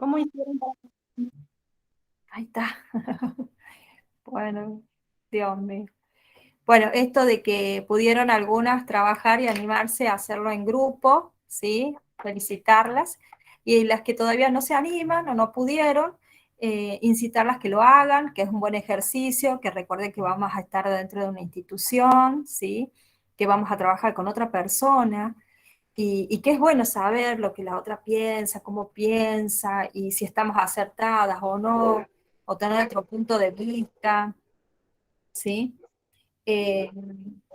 ¿Cómo hicieron para... Ahí está. Bueno, Dios mío. Bueno, esto de que pudieron algunas trabajar y animarse a hacerlo en grupo, ¿sí? Felicitarlas. Y las que todavía no se animan o no pudieron, incitarlas que lo hagan, que es un buen ejercicio, que recuerden que vamos a estar dentro de una institución, ¿sí? Que vamos a trabajar con otra persona y que es bueno saber lo que la otra piensa, cómo piensa y si estamos acertadas o no, o tener otro punto de vista, ¿sí? Eh,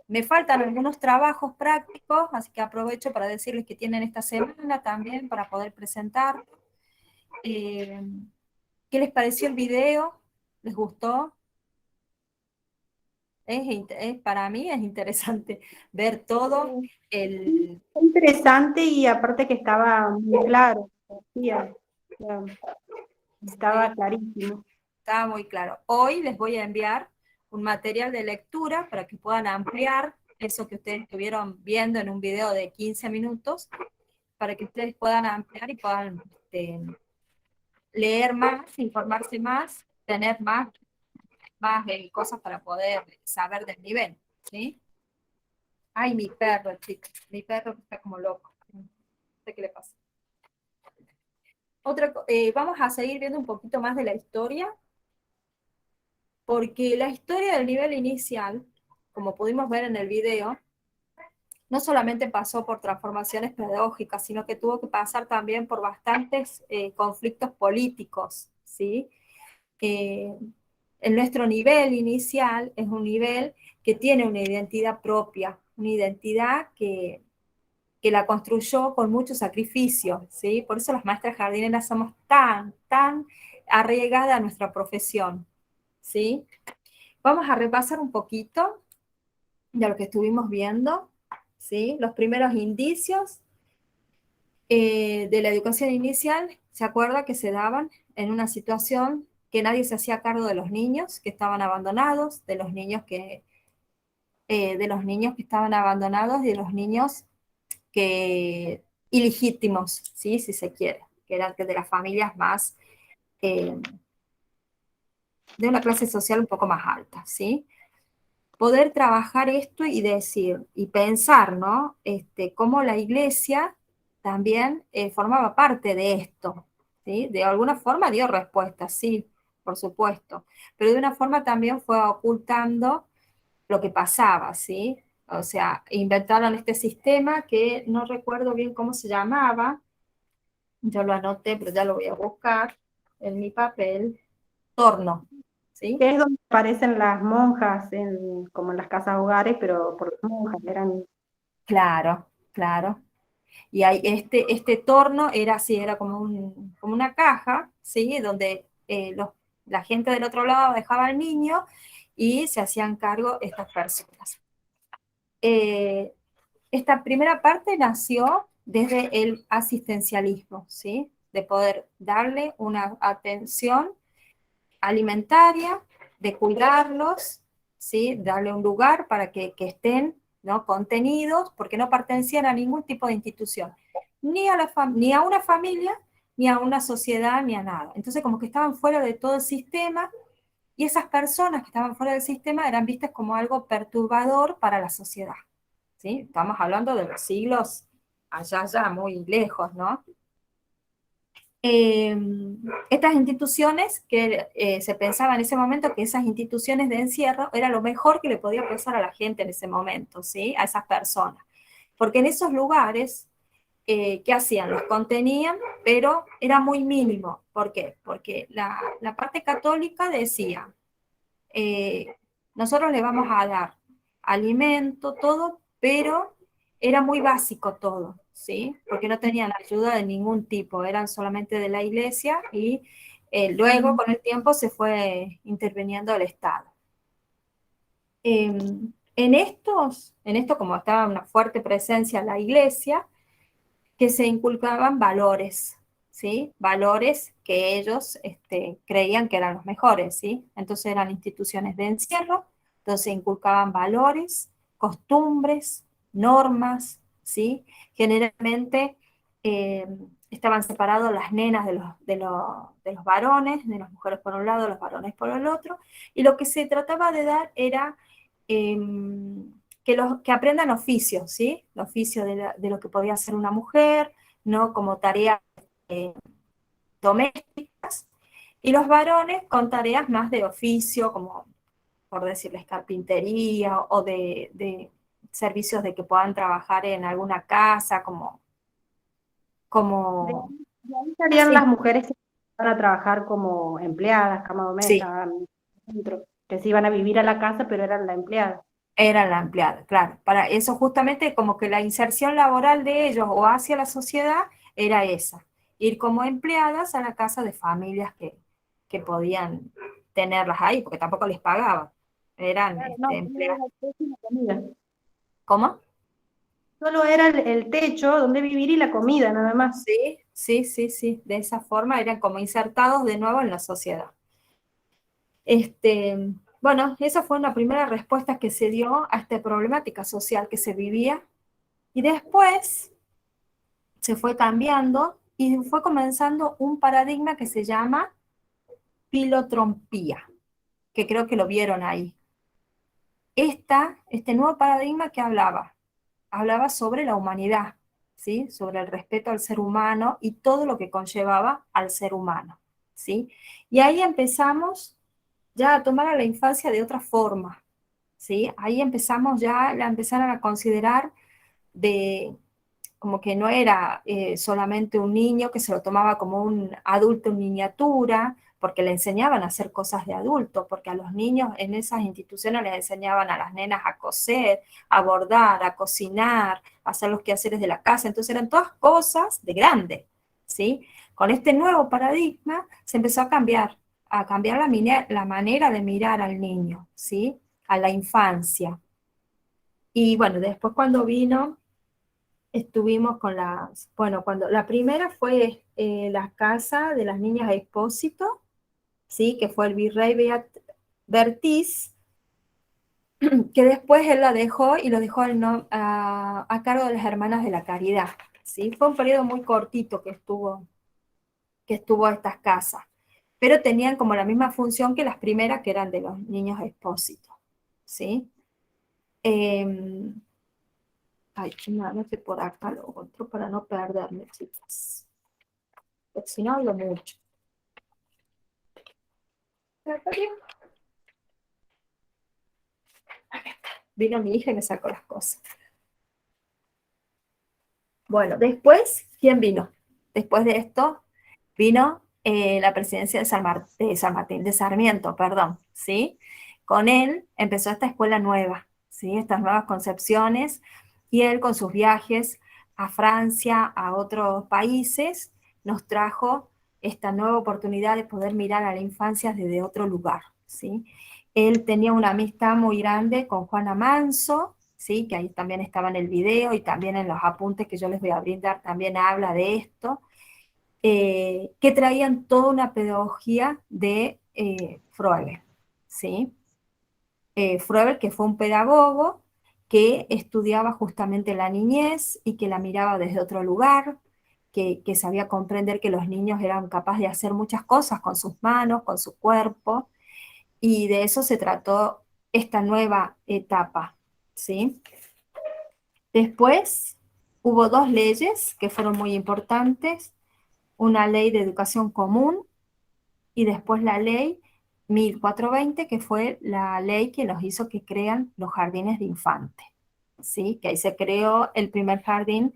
Me faltan algunos trabajos prácticos, así que aprovecho para decirles que tienen esta semana también para poder presentar. Eh, ¿Qué les pareció el video? ¿Les gustó? Para mí es interesante ver todo el... Interesante y aparte que estaba muy claro, decía, Sí, estaba clarísimo. estaba muy claro. Hoy les voy a enviar un material de lectura para que puedan ampliar eso que ustedes estuvieron viendo en un video de 15 minutos, para que ustedes puedan ampliar y puedan leer más, informarse más, tener más cosas para poder saber del nivel, ¿sí? Ay, mi perro, chicos, mi perro está como loco. No sé qué le pasa. Vamos a seguir viendo un poquito más de la historia, porque la historia del nivel inicial, como pudimos ver en el video, no solamente pasó por transformaciones pedagógicas, sino que tuvo que pasar también por bastantes conflictos políticos, ¿sí? Eh, en nuestro nivel inicial es un nivel que tiene una identidad propia, una identidad que la construyó con mucho sacrificio, ¿sí? Por eso las maestras jardineras somos tan arraigadas a nuestra profesión, ¿sí? Vamos a repasar un poquito de lo que estuvimos viendo, ¿sí? Los primeros indicios de la educación inicial, ¿se acuerda que se daban en una situación que nadie se hacía cargo de los niños que estaban abandonados, de los niños que estaban abandonados y de los niños que ilegítimos, ¿sí? Si se quiere, que eran de las familias más, eh, de una clase social un poco más alta, ¿sí? Poder trabajar esto y decir, y pensar, ¿no? Cómo la iglesia también formaba parte de esto, ¿sí? De alguna forma dio respuesta, sí, por supuesto, pero de una forma también fue ocultando lo que pasaba, ¿sí? O sea, inventaron este sistema que no recuerdo bien cómo se llamaba, yo lo anoté, pero ya lo voy a buscar en mi papel, torno, ¿sí? Que es donde aparecen las monjas, como en las casas hogares, pero por las monjas, eran... Claro, claro. Y hay este torno era así, era como una caja, ¿sí? Donde la gente del otro lado dejaba al niño y se hacían cargo estas personas. Eh, Esta primera parte nació desde el asistencialismo, ¿sí? De poder darle una atención alimentaria, de cuidarlos, ¿sí? Darle un lugar para que estén, ¿no? Contenidos, porque no pertenecían a ningún tipo de institución, ni a una familia, ni a una sociedad, ni a nada. Entonces, como que estaban fuera de todo el sistema, y esas personas que estaban fuera del sistema eran vistas como algo perturbador para la sociedad. ¿Sí? Estamos hablando de los siglos allá ya muy lejos, ¿no? Eh, Estas instituciones que se pensaba en ese momento que esas instituciones de encierro era lo mejor que le podía pasar a la gente en ese momento, ¿sí? A esas personas. Porque en esos lugares, ¿qué hacían? Los contenían, pero era muy mínimo. ¿Por qué? Porque la parte católica decía, eh, nosotros le vamos a dar alimento, todo, pero era muy básico todo, ¿sí? Porque no tenían ayuda de ningún tipo, eran solamente de la iglesia y luego con el tiempo se fue interviniendo el Estado. En esto, como estaba una fuerte presencia la iglesia, que se inculcaban valores, ¿sí? Valores que ellos creían que eran los mejores, ¿sí? Entonces eran instituciones de encierro, entonces inculcaban valores, costumbres, normas, ¿sí? Generalmente eh, estaban separados las nenas de los varones, de las mujeres por un lado, los varones por el otro, y lo que se trataba de dar era eh, que aprendan oficios, ¿sí? El oficio de lo que podía hacer una mujer, ¿no? Como tareas eh, domésticas, y los varones con tareas más de oficio, como por decirles carpintería o de servicios de que puedan trabajar en alguna casa, como, De ahí salían las sí, mujeres que iban a trabajar como empleadas, cama sí, doméstica, centro, que se iban a vivir a la casa, pero eran la empleada. era la empleada, claro. Para eso justamente como que la inserción laboral de ellos o hacia la sociedad era esa, ir como empleadas a la casa de familias que podían tenerlas ahí, porque tampoco les pagaban, eran Claro, no, solo empleadas. era el techo y la comida. ¿Cómo? Solo era el techo donde vivir y la comida, nada más. Sí, sí, sí, sí, de esa forma eran como insertados de nuevo en la sociedad. Este, bueno, esa fue una primera respuesta que se dio a esta problemática social que se vivía y después se fue cambiando y fue comenzando un paradigma que se llama filotrompía, que creo que lo vieron ahí. Este nuevo paradigma que hablaba sobre la humanidad, ¿sí? Sobre el respeto al ser humano y todo lo que conllevaba al ser humano, ¿sí? Y ahí empezamos ya a tomar a la infancia de otra forma, ¿sí? Ahí empezamos ya, la empezaron a considerar de como que no era solamente un niño que se lo tomaba como un adulto en miniatura, porque le enseñaban a hacer cosas de adulto, porque a los niños en esas instituciones les enseñaban a las nenas a coser, a bordar, a cocinar, a hacer los quehaceres de la casa, entonces eran todas cosas de grande, ¿sí? Con este nuevo paradigma se empezó a cambiar la manera de mirar al niño, ¿sí? A la infancia. Y bueno, después cuando vino estuvimos con bueno, cuando la primera fue la casa de las niñas Expósito, ¿sí? Que fue el virrey Bertiz, que después él la dejó y lo dejó a cargo de las Hermanas de la Caridad, ¿sí? Fue un periodo muy cortito que estuvo estas casas, pero tenían como la misma función que las primeras, que eran de los niños Expósito, ¿sí? Eh, ay, no sé por acá lo otro para no perderme, chicas. Porque si no hablo mucho. Vino mi hija y me sacó las cosas. Bueno, después, ¿quién vino? Después de esto, vino la presidencia de San Martín, de Sarmiento, perdón, ¿sí? Con él empezó esta escuela nueva, ¿sí? Estas nuevas concepciones, y él con sus viajes a Francia, a otros países, nos trajo esta nueva oportunidad de poder mirar a la infancia desde otro lugar, ¿sí? Él tenía una amistad muy grande con Juana Manso, ¿sí? Que ahí también estaba en el video y también en los apuntes que yo les voy a brindar, también habla de esto, que traían toda una pedagogía de Froebel, ¿sí? Froebel, que fue un pedagogo que estudiaba justamente la niñez y que la miraba desde otro lugar, que sabía comprender que los niños eran capaces de hacer muchas cosas con sus manos, con su cuerpo, y de eso se trató esta nueva etapa, ¿sí? Después hubo dos leyes que fueron muy importantes, una ley de educación común y después la ley 1420, que fue la ley que nos hizo que crean los jardines de infantes, ¿sí? Que ahí se creó el primer jardín,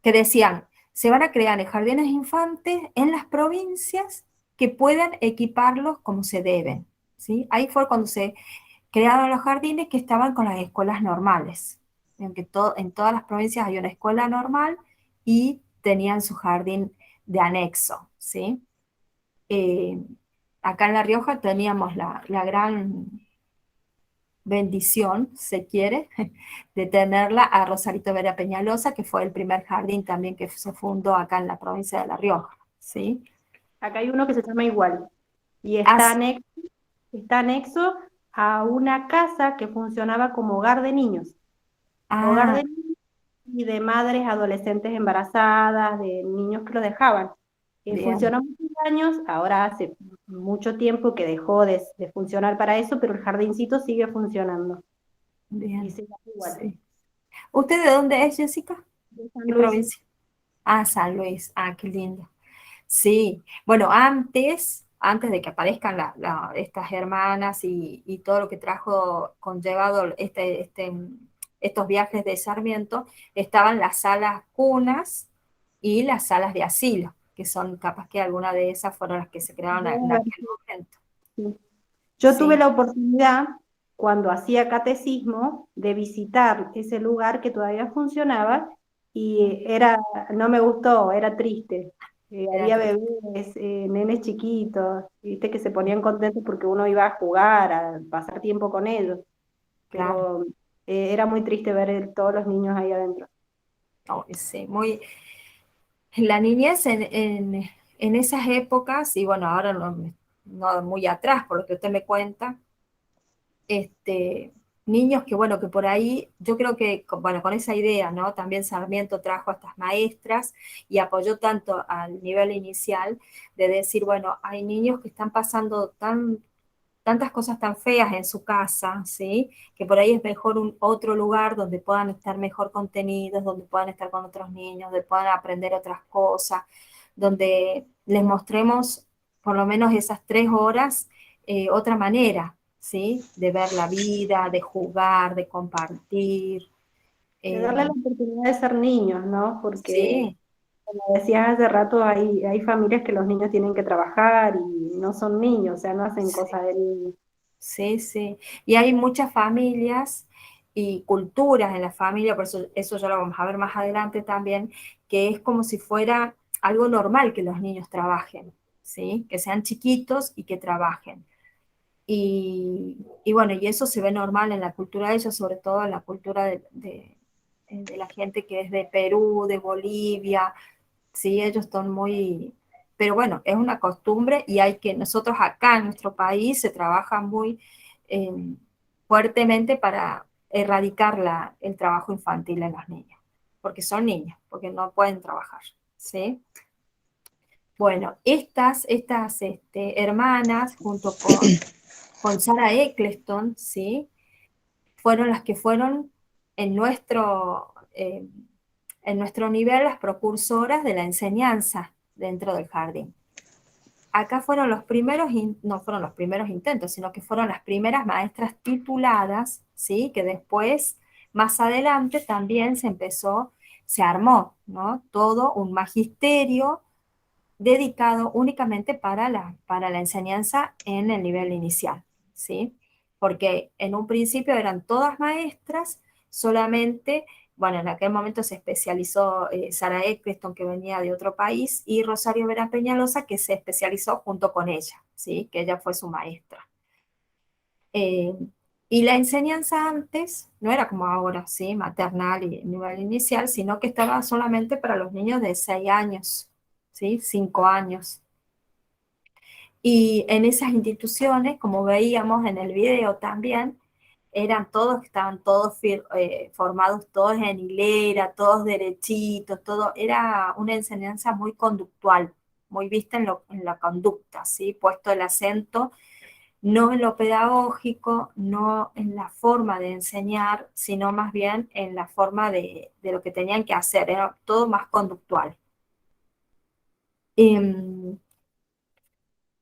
que decían, se van a crear jardines de infantes en las provincias que puedan equiparlos como se deben, ¿sí? Ahí fue cuando se crearon los jardines que estaban con las escuelas normales, en todas las provincias hay una escuela normal y tenían su jardín de anexo, ¿sí? Eh, Acá en La Rioja teníamos la gran bendición, se quiere, de tenerla a Rosarito Vera Peñalosa, que fue el primer jardín también que se fundó acá en la provincia de La Rioja, ¿sí? Acá hay uno que se llama igual y As- está anexo a una casa que funcionaba como hogar de niños. Hogar ah, de niños y de madres adolescentes embarazadas, de niños que lo dejaban. Bien, Funcionó muchos años, ahora hace mucho tiempo que dejó de funcionar para eso, pero el jardincito sigue funcionando y bien, se llama igual, sí. ¿Usted de dónde es, Jessica? de San ¿Qué Luis. provincia? Ah, San Luis. Ah, qué lindo. Sí, bueno, antes de que aparezcan estas hermanas y todo lo que trajo conllevado estos viajes de Sarmiento, estaban las salas cunas y las salas de asilo, que son capaz que alguna de esas fueron las que se crearon Debe en haber aquel momento. sido. Yo tuve Sí, la oportunidad, cuando hacía catecismo, de visitar ese lugar que todavía funcionaba y no me gustó, era triste. era Había triste. bebés, nenes chiquitos, viste que se ponían contentos porque uno iba a jugar, a pasar tiempo con ellos, Claro. pero era muy triste ver todos los niños ahí adentro. Oh, sí, la niñez en esas épocas, y bueno, ahora no muy atrás, por lo que usted me cuenta, este, niños que, bueno, que por ahí, yo creo que, bueno, con esa idea, ¿no? También Sarmiento trajo a estas maestras y apoyó tanto al nivel inicial de decir, bueno, hay niños que están pasando tantas cosas tan feas en su casa, ¿sí? Que por ahí es mejor otro lugar donde puedan estar mejor contenidos, donde puedan estar con otros niños, donde puedan aprender otras cosas, donde les mostremos por lo menos esas 3 horas otra manera, ¿sí? De ver la vida, de jugar, de compartir. De eh, darle la oportunidad de ser niños, ¿no? Porque, sí, como decías hace rato, hay familias que los niños tienen que trabajar y no son niños, o sea, no hacen sí. cosas de niños. Sí, sí. Y hay muchas familias y culturas en la familia, por eso ya lo vamos a ver más adelante también, que es como si fuera algo normal que los niños trabajen, ¿sí? Que sean chiquitos y que trabajen. Y bueno, y eso se ve normal en la cultura de ellos, sobre todo en la cultura de la gente que es de Perú, de Bolivia, sí, ellos son muy, pero bueno, es una costumbre y hay que, nosotros acá en nuestro país se trabaja muy eh, fuertemente para erradicar el trabajo infantil en los niños, porque son niños, porque no pueden trabajar, ¿sí? Bueno, hermanas, junto con Sarah Eccleston, ¿sí? Fueron las que fueron en nuestro nivel las precursoras de la enseñanza dentro del jardín. Acá fueron los primeros, no fueron los primeros intentos, sino que fueron las primeras maestras tituladas, ¿sí? Que después, más adelante, también se armó, ¿no? Todo un magisterio dedicado únicamente para la enseñanza en el nivel inicial, ¿sí? Porque en un principio eran todas maestras, solamente, bueno, en aquel momento se especializó Sara Eccleston, que venía de otro país, y Rosario Vera Peñalosa, que se especializó junto con ella, ¿sí? Que ella fue su maestra. Eh, y la enseñanza antes no era como ahora, ¿sí? Maternal y nivel inicial, sino que estaba solamente para los niños de 6 años, ¿sí? 5 años. Y en esas instituciones, como veíamos en el video también, estaban todos formados todos en hilera, todos derechitos, todo, era una enseñanza muy conductual, muy vista en la conducta, ¿sí? Puesto el acento no en lo pedagógico, no en la forma de enseñar, sino más bien en la forma de lo que tenían que hacer, era todo más conductual. Em,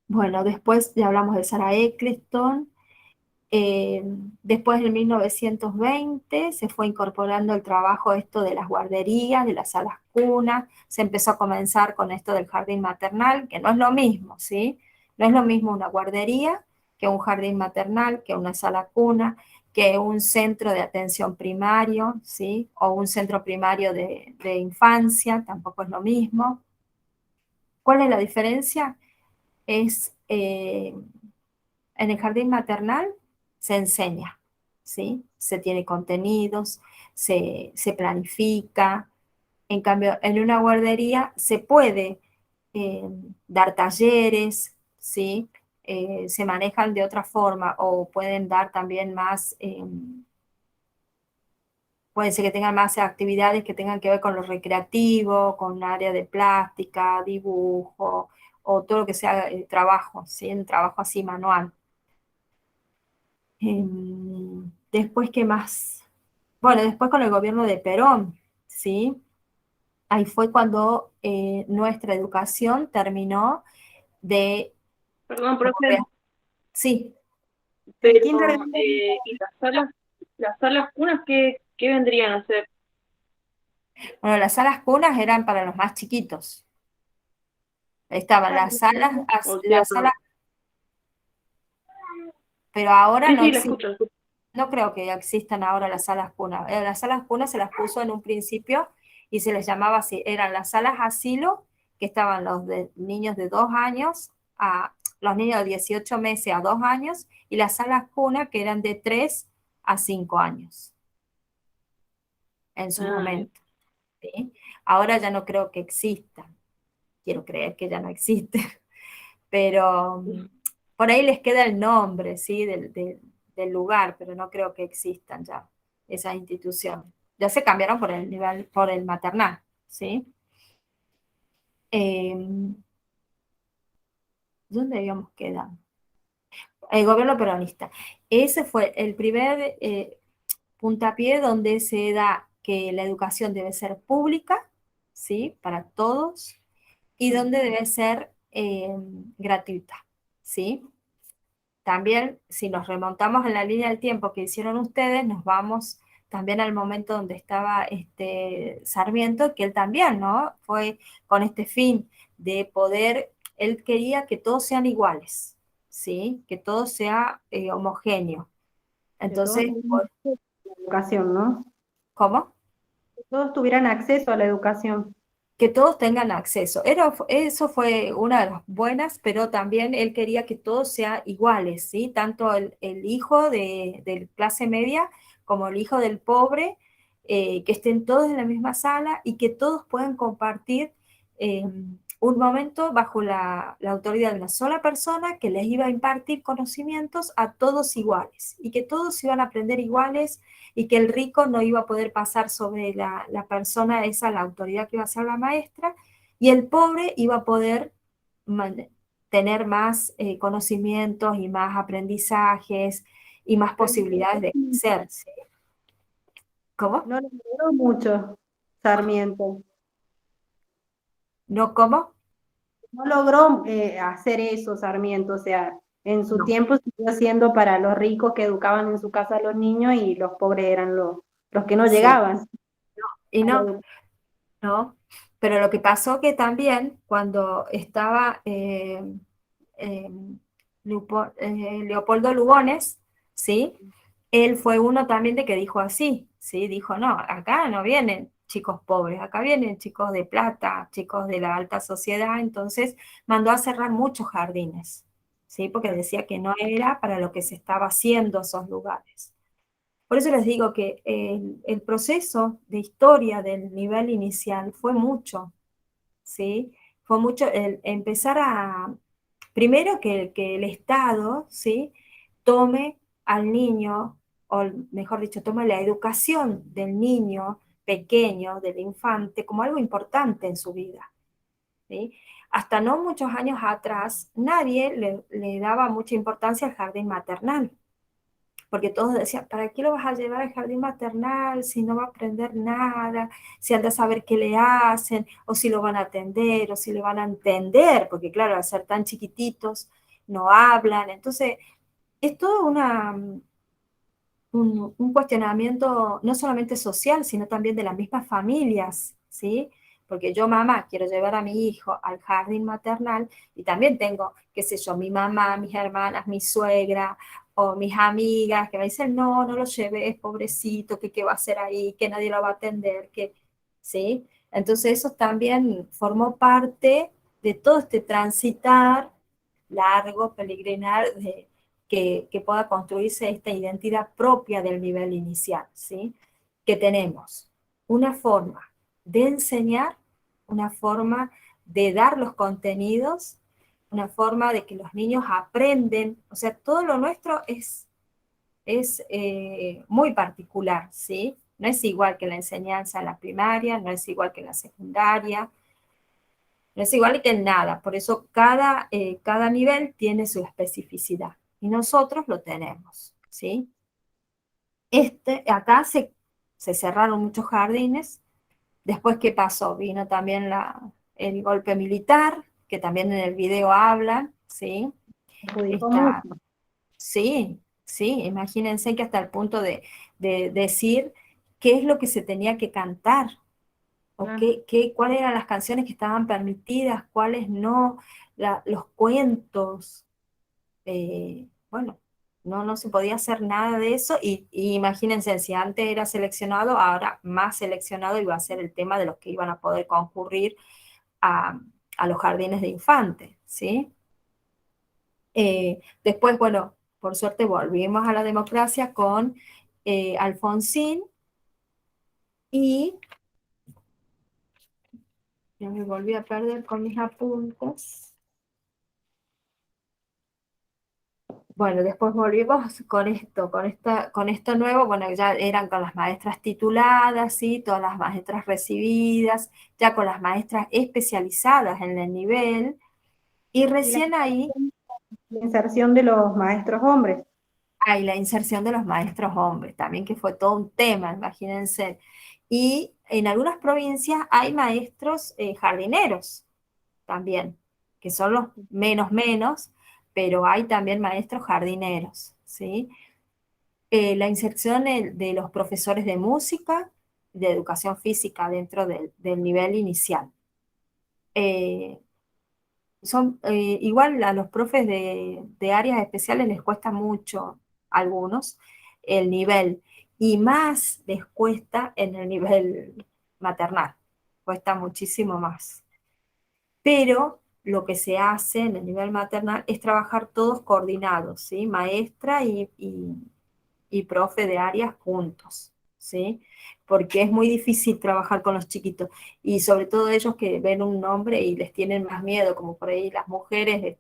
bueno, después ya hablamos de Sarah Eccleston. Eh, Después en 1920 se fue incorporando el trabajo esto de las guarderías, de las salas cunas, se empezó a comenzar con esto del jardín maternal, que no es lo mismo, ¿sí? No es lo mismo una guardería que un jardín maternal, que una sala cuna, que un centro de atención primario, ¿sí? O un centro primario de infancia, tampoco es lo mismo. ¿Cuál es la diferencia? Es en el jardín maternal se enseña, ¿sí? Se tiene contenidos, se planifica. En cambio, en una guardería se puede eh, dar talleres, ¿sí? Se manejan de otra forma o pueden dar también más, puede ser que tengan más actividades que tengan que ver con lo recreativo, con área de plástica, dibujo, o todo lo que sea trabajo, ¿sí? Un trabajo así manual. Después, ¿qué más? Bueno, después con el gobierno de Perón, ¿sí? Ahí fue cuando nuestra educación terminó de... Perdón, como profe, sí, El pero kindergarten, ¿y las salas cunas qué vendrían a ser? bueno, las salas cunas eran para los más chiquitos. Estaban claro, O sea, las salas, pero ahora sí, no sí, la existen. escucho, la escucho. No creo que existan ahora las salas cunas. Las salas cunas se las puso en un principio y se les llamaba así. Eran las salas asilo, que estaban los de niños de 2 años a los niños de 18 meses a 2 años, y las salas cuna, que eran de 3 a 5 años en su Ah, bien. momento. ¿Sí? Ahora ya no creo que existan. Quiero creer que ya no existen. Pero por ahí les queda el nombre, ¿sí? Del lugar, pero no creo que existan ya esas instituciones. Ya se cambiaron por el nivel, por el maternal, ¿sí? Eh, ¿Dónde habíamos quedado? El gobierno peronista. Ese fue el primer puntapié donde se da que la educación debe ser pública, ¿sí? Para todos, y donde debe ser gratuita, ¿sí? También, si nos remontamos en la línea del tiempo que hicieron ustedes, nos vamos también al momento donde estaba Sarmiento, que él también, ¿no? Fue con este fin de poder, él quería que todos sean iguales, ¿sí? Que todo sea homogéneo. que todos Entonces, tuvieran acceso a la educación, ¿no? ¿cómo? Que todos tuvieran acceso a la educación. Que todos tengan acceso. Eso fue una de las buenas, pero también él quería que todos sean iguales, ¿sí? Tanto el hijo de clase media como el hijo del pobre, que estén todos en la misma sala y que todos puedan compartir eh, un momento bajo la autoridad de una sola persona que les iba a impartir conocimientos a todos iguales y que todos iban a aprender iguales, y que el rico no iba a poder pasar sobre la persona esa, la autoridad que iba a ser la maestra, y el pobre iba a poder tener más conocimientos y más aprendizajes y más posibilidades de crecer, ¿sí? ¿Cómo? No lo logró mucho Sarmiento. ¿No cómo? No logró hacer eso Sarmiento, o sea, en su No. tiempo siguió siendo para los ricos que educaban en su casa a los niños y los pobres eran los que no Sí. llegaban Y a la no, educación. no. Pero lo que pasó que también cuando estaba eh, Leopoldo Lugones, ¿sí? Él fue uno también de que dijo así, ¿sí? Dijo, no, acá no vienen chicos pobres, acá vienen chicos de plata, chicos de la alta sociedad, entonces mandó a cerrar muchos jardines, ¿sí? Porque decía que no era para lo que se estaba haciendo esos lugares. Por eso les digo que el proceso de historia del nivel inicial fue mucho, ¿sí? Fue mucho el empezar a, primero que el Estado, ¿sí? Tome al niño, o mejor dicho, tome la educación del niño pequeño, del infante, como algo importante en su vida, ¿sí? Hasta no muchos años atrás, nadie le daba mucha importancia al jardín maternal, porque todos decían, ¿para qué lo vas a llevar al jardín maternal si no va a aprender nada? Si anda a saber qué le hacen, o si lo van a atender, o si le van a entender, porque claro, al ser tan chiquititos, no hablan. Entonces, es todo un cuestionamiento no solamente social, sino también de las mismas familias, ¿sí? Porque yo, mamá, quiero llevar a mi hijo al jardín maternal y también tengo, qué sé yo, mi mamá, mis hermanas, mi suegra o mis amigas que me dicen, no, no lo lleves, pobrecito, que qué va a hacer ahí, que nadie lo va a atender, que, ¿sí? Entonces eso también formó parte de todo este transitar largo, peregrinar que pueda construirse esta identidad propia del nivel inicial, ¿sí? Que tenemos una forma de enseñar, una forma de dar los contenidos, una forma de que los niños aprenden, o sea, todo lo nuestro es muy particular, ¿sí? No es igual que la enseñanza en la primaria, no es igual que en la secundaria, no es igual que en nada. Por eso cada nivel tiene su especificidad y nosotros lo tenemos, ¿sí? Acá se cerraron muchos jardines. Después, ¿qué pasó? Vino también el golpe militar, que también en el video hablan, ¿sí? Perjudicó Está, mucho. sí, sí, imagínense que hasta el punto de decir qué es lo que se tenía que cantar, o Ah, cuáles eran las canciones que estaban permitidas, cuáles no, los cuentos, bueno, no se podía hacer nada de eso y imagínense, si antes era seleccionado, ahora más seleccionado iba a ser el tema de los que iban a poder concurrir a, a los jardines de infantes, ¿sí? Después, bueno, por suerte volvimos a la democracia con Alfonsín y ya me volví a perder con mis apuntes. Bueno, después volvimos con esto nuevo, bueno, ya eran con las maestras tituladas, ¿sí? Todas las maestras recibidas, ya con las maestras especializadas en el nivel, y y la recién ahí inserción de los maestros hombres. hay la inserción de los maestros hombres, también que fue todo un tema, imagínense. Y en algunas provincias hay maestros jardineros también, que son los menos, pero hay también maestros jardineros, ¿sí? La inserción de los profesores de música, de educación física dentro del nivel inicial. Eh, igual a los profes de áreas especiales les cuesta mucho, algunos, el nivel, y más les cuesta en el nivel maternal, cuesta muchísimo más. Pero lo que se hace en el nivel maternal es trabajar todos coordinados, ¿sí? Maestra y profe de áreas juntos, ¿sí? Porque es muy difícil trabajar con los chiquitos y sobre todo ellos que ven un nombre y les tienen más miedo, como por ahí las mujeres,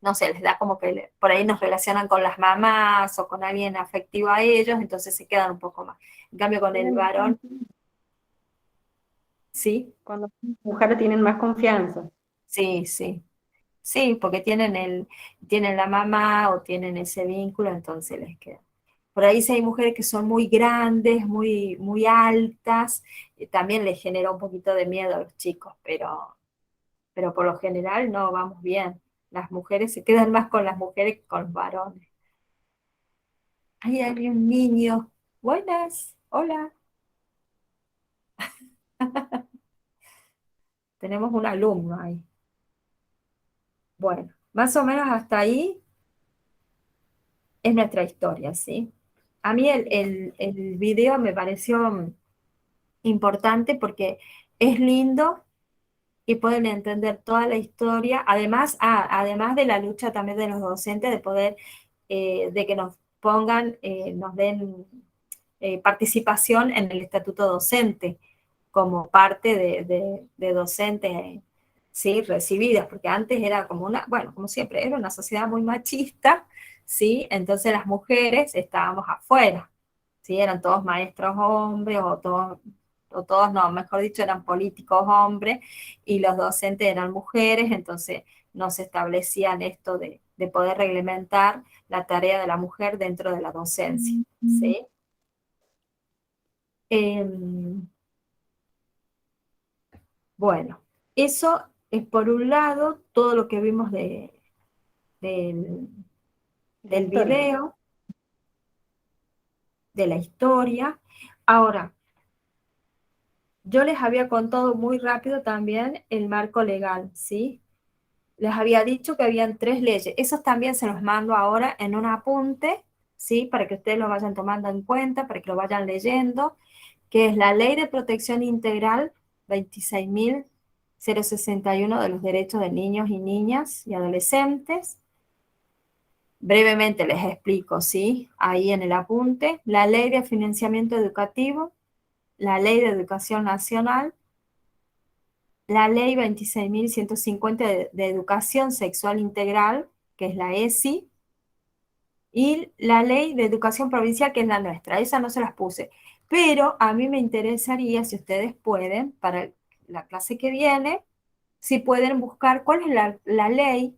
no sé, les da como que por ahí nos relacionan con las mamás o con alguien afectivo a ellos, entonces se quedan un poco más. En cambio con el Tienen más varón, sí, cuando son mujeres tienen más confianza. sí, sí. Sí, porque tienen la mamá o tienen ese vínculo, entonces les queda. Por ahí si hay mujeres que son muy grandes, muy altas, también les genera un poquito de miedo a los chicos, pero por lo general no vamos bien. Las mujeres se quedan más con las mujeres que con los varones. Ahí hay un niño. Buenas, hola. Tenemos un alumno ahí. Bueno, más o menos hasta ahí es nuestra historia, ¿sí? A mí el video me pareció importante porque es lindo y pueden entender toda la historia. Además, además de la lucha también de los docentes de poder, de que nos pongan, nos den participación en el estatuto docente como parte de docentes, ¿sí? Recibidas, porque antes era como bueno, como siempre, era una sociedad muy machista, ¿sí? Entonces las mujeres estábamos afuera, ¿sí? Eran todos maestros hombres o todos no, mejor dicho, eran políticos hombres y los docentes eran mujeres, entonces no se establecían esto de poder reglamentar la tarea de la mujer dentro de la docencia, ¿sí? Em, bueno, eso es por un lado todo lo que vimos del, La del historia. video, de la historia. Ahora, yo les había contado muy rápido también el marco legal, ¿sí? Les había dicho que habían tres leyes. Esos también se los mando ahora en un apunte, ¿sí? Para que ustedes lo vayan tomando en cuenta, para que lo vayan leyendo, que es la Ley de Protección Integral 26.061 de los derechos de niños y niñas y adolescentes. Brevemente les explico, ¿sí? Ahí en el apunte, la Ley de Financiamiento Educativo, la Ley de Educación Nacional, la Ley 26.150 de Educación Sexual Integral, que es la ESI, y la ley de educación provincial, que es la nuestra. Esa no se las puse. Pero a mí me interesaría, si ustedes pueden, para la clase que viene, si pueden buscar cuál es la ley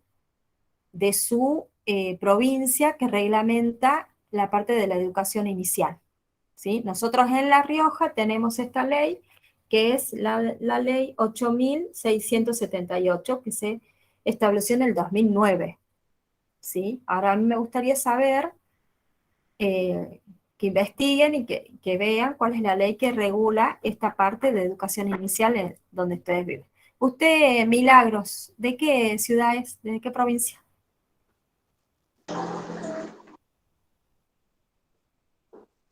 de su provincia que reglamenta la parte de la educación inicial. ¿Sí? Nosotros en La Rioja tenemos esta ley, que es la ley 8.678, que se estableció en el 2009. ¿Sí? Ahora a mí me gustaría saber que investiguen y que vean cuál es la ley que regula esta parte de educación inicial en donde ustedes viven. Usted, Milagros, ¿de qué ciudad es? ¿De qué provincia?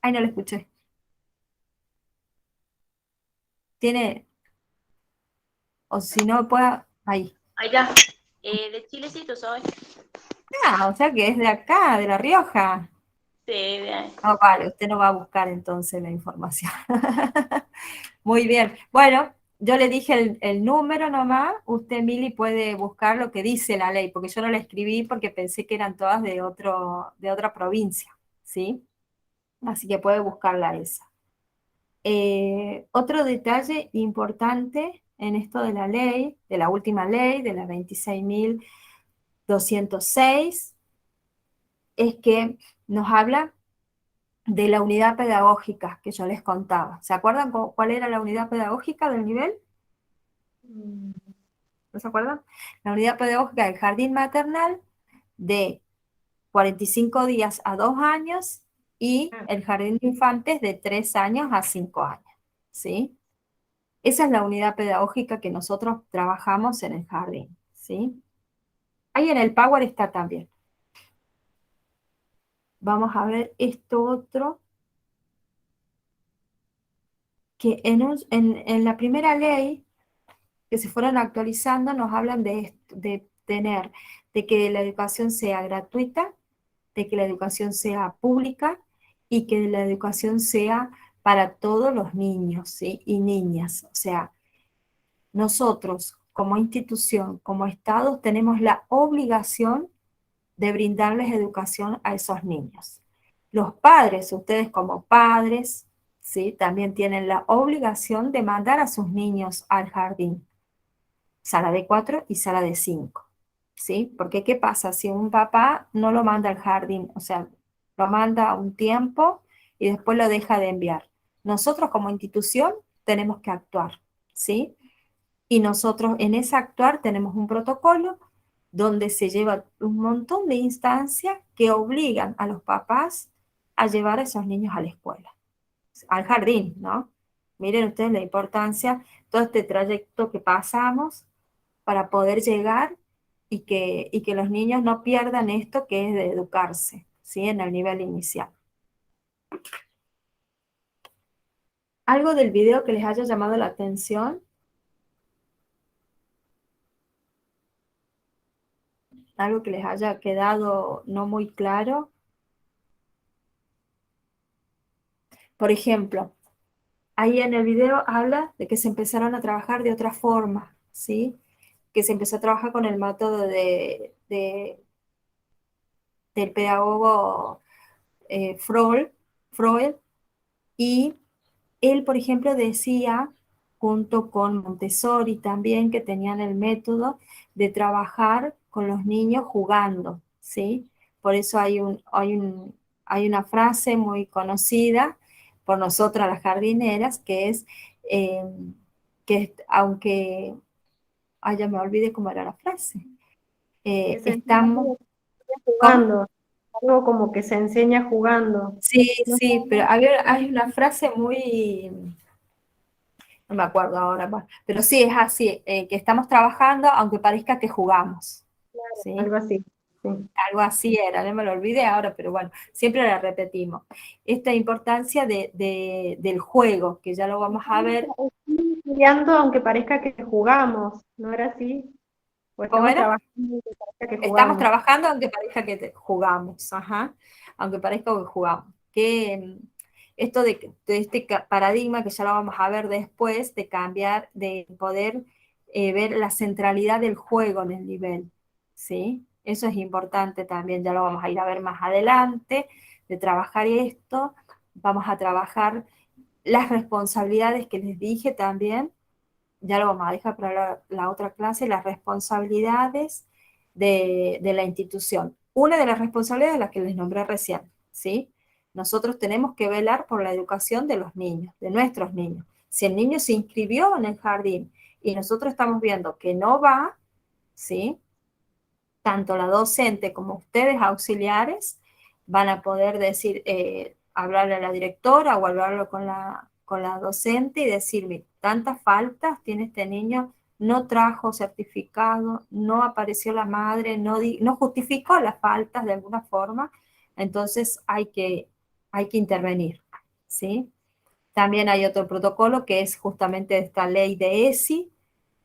Ay, no lo escuché. Tiene, o si no, pueda, ahí. Allá, de Chile sí, tú sabes. Ah, o sea que es de acá, de La Rioja. Sí, de ahí. Ah, vale, usted no va a buscar entonces la información. Muy bien. Bueno, yo le dije el número nomás. Usted, Mili, puede buscar lo que dice la ley, porque yo no la escribí porque pensé que eran todas de otra provincia, ¿sí? Así que puede buscarla esa. Otro detalle importante en esto de la ley, de la última ley, de la 26.206, es que nos habla de la unidad pedagógica que yo les contaba. ¿Se acuerdan cuál era la unidad pedagógica del nivel? ¿No se acuerdan? La unidad pedagógica del jardín maternal de 45 días a 2 años y el jardín de infantes de 3 años a 5 años. ¿Sí? Esa es la unidad pedagógica que nosotros trabajamos en el jardín. ¿Sí? Ahí en el Power está también. Vamos a ver esto otro, que en la primera ley que se fueron actualizando nos hablan de tener, de que la educación sea gratuita, de que la educación sea pública y que la educación sea para todos los niños, ¿sí? Y niñas. O sea, nosotros como institución, como Estado, tenemos la obligación de brindarles educación a esos niños. Los padres, ustedes como padres, ¿sí? También tienen la obligación de mandar a sus niños al jardín, sala de 4 y sala de 5, ¿sí? Porque ¿qué pasa si un papá no lo manda al jardín? O sea, lo manda un tiempo y después lo deja de enviar. Nosotros como institución tenemos que actuar, ¿sí? Y nosotros en ese actuar tenemos un protocolo donde se lleva un montón de instancias que obligan a los papás a llevar a esos niños a la escuela, al jardín, ¿no? Miren ustedes la importancia, todo este trayecto que pasamos para poder llegar y que los niños no pierdan esto que es de educarse, ¿sí? En el nivel inicial. ¿Algo del video que les haya llamado la atención? ¿Algo que les haya quedado no muy claro? Por ejemplo, ahí en el video habla de que se empezaron a trabajar de otra forma, ¿sí? Que se empezó a trabajar con el método del pedagogo Freud, y él, por ejemplo, decía, junto con Montessori también, que tenían el método de trabajar con los niños jugando, ¿sí? Por eso hay una frase muy conocida por nosotras las jardineras, que es eh, que aunque, ay, ya me olvidé cómo era la frase. Que se enseña Estamos, ¿cómo? jugando, algo como que se enseña jugando. Sí, No sí, pero hay una frase muy, no me acuerdo ahora, bueno, pero sí, es así, que estamos trabajando aunque parezca que jugamos, ¿sí? algo así. Sí. Algo así era, no me lo olvidé ahora, pero bueno, siempre la repetimos. Esta importancia del juego, que ya lo vamos a ver. Estamos estudiando aunque parezca que jugamos, ¿no era así? O ¿Cómo estamos era? trabajando aunque parezca que Estamos jugamos. trabajando aunque parezca que jugamos, ajá, aunque parezca que jugamos. Que esto de este paradigma que ya lo vamos a ver después, de poder ver la centralidad del juego en el nivel, ¿sí? Eso es importante también, ya lo vamos a ir a ver más adelante, de trabajar esto. Vamos a trabajar las responsabilidades que les dije también, ya lo vamos a dejar para la otra clase, las responsabilidades de la institución. Una de las responsabilidades es la que les nombré recién, ¿sí? Nosotros tenemos que velar por la educación de los niños, de nuestros niños. Si el niño se inscribió en el jardín y nosotros estamos viendo que no va, ¿sí? Tanto la docente como ustedes auxiliares van a poder decir, hablarle a la directora o hablarlo con la docente y decirme, tantas faltas tiene este niño, no trajo certificado, no apareció la madre, no justificó las faltas de alguna forma, entonces hay que intervenir, ¿sí? También hay otro protocolo que es justamente esta ley de ESI,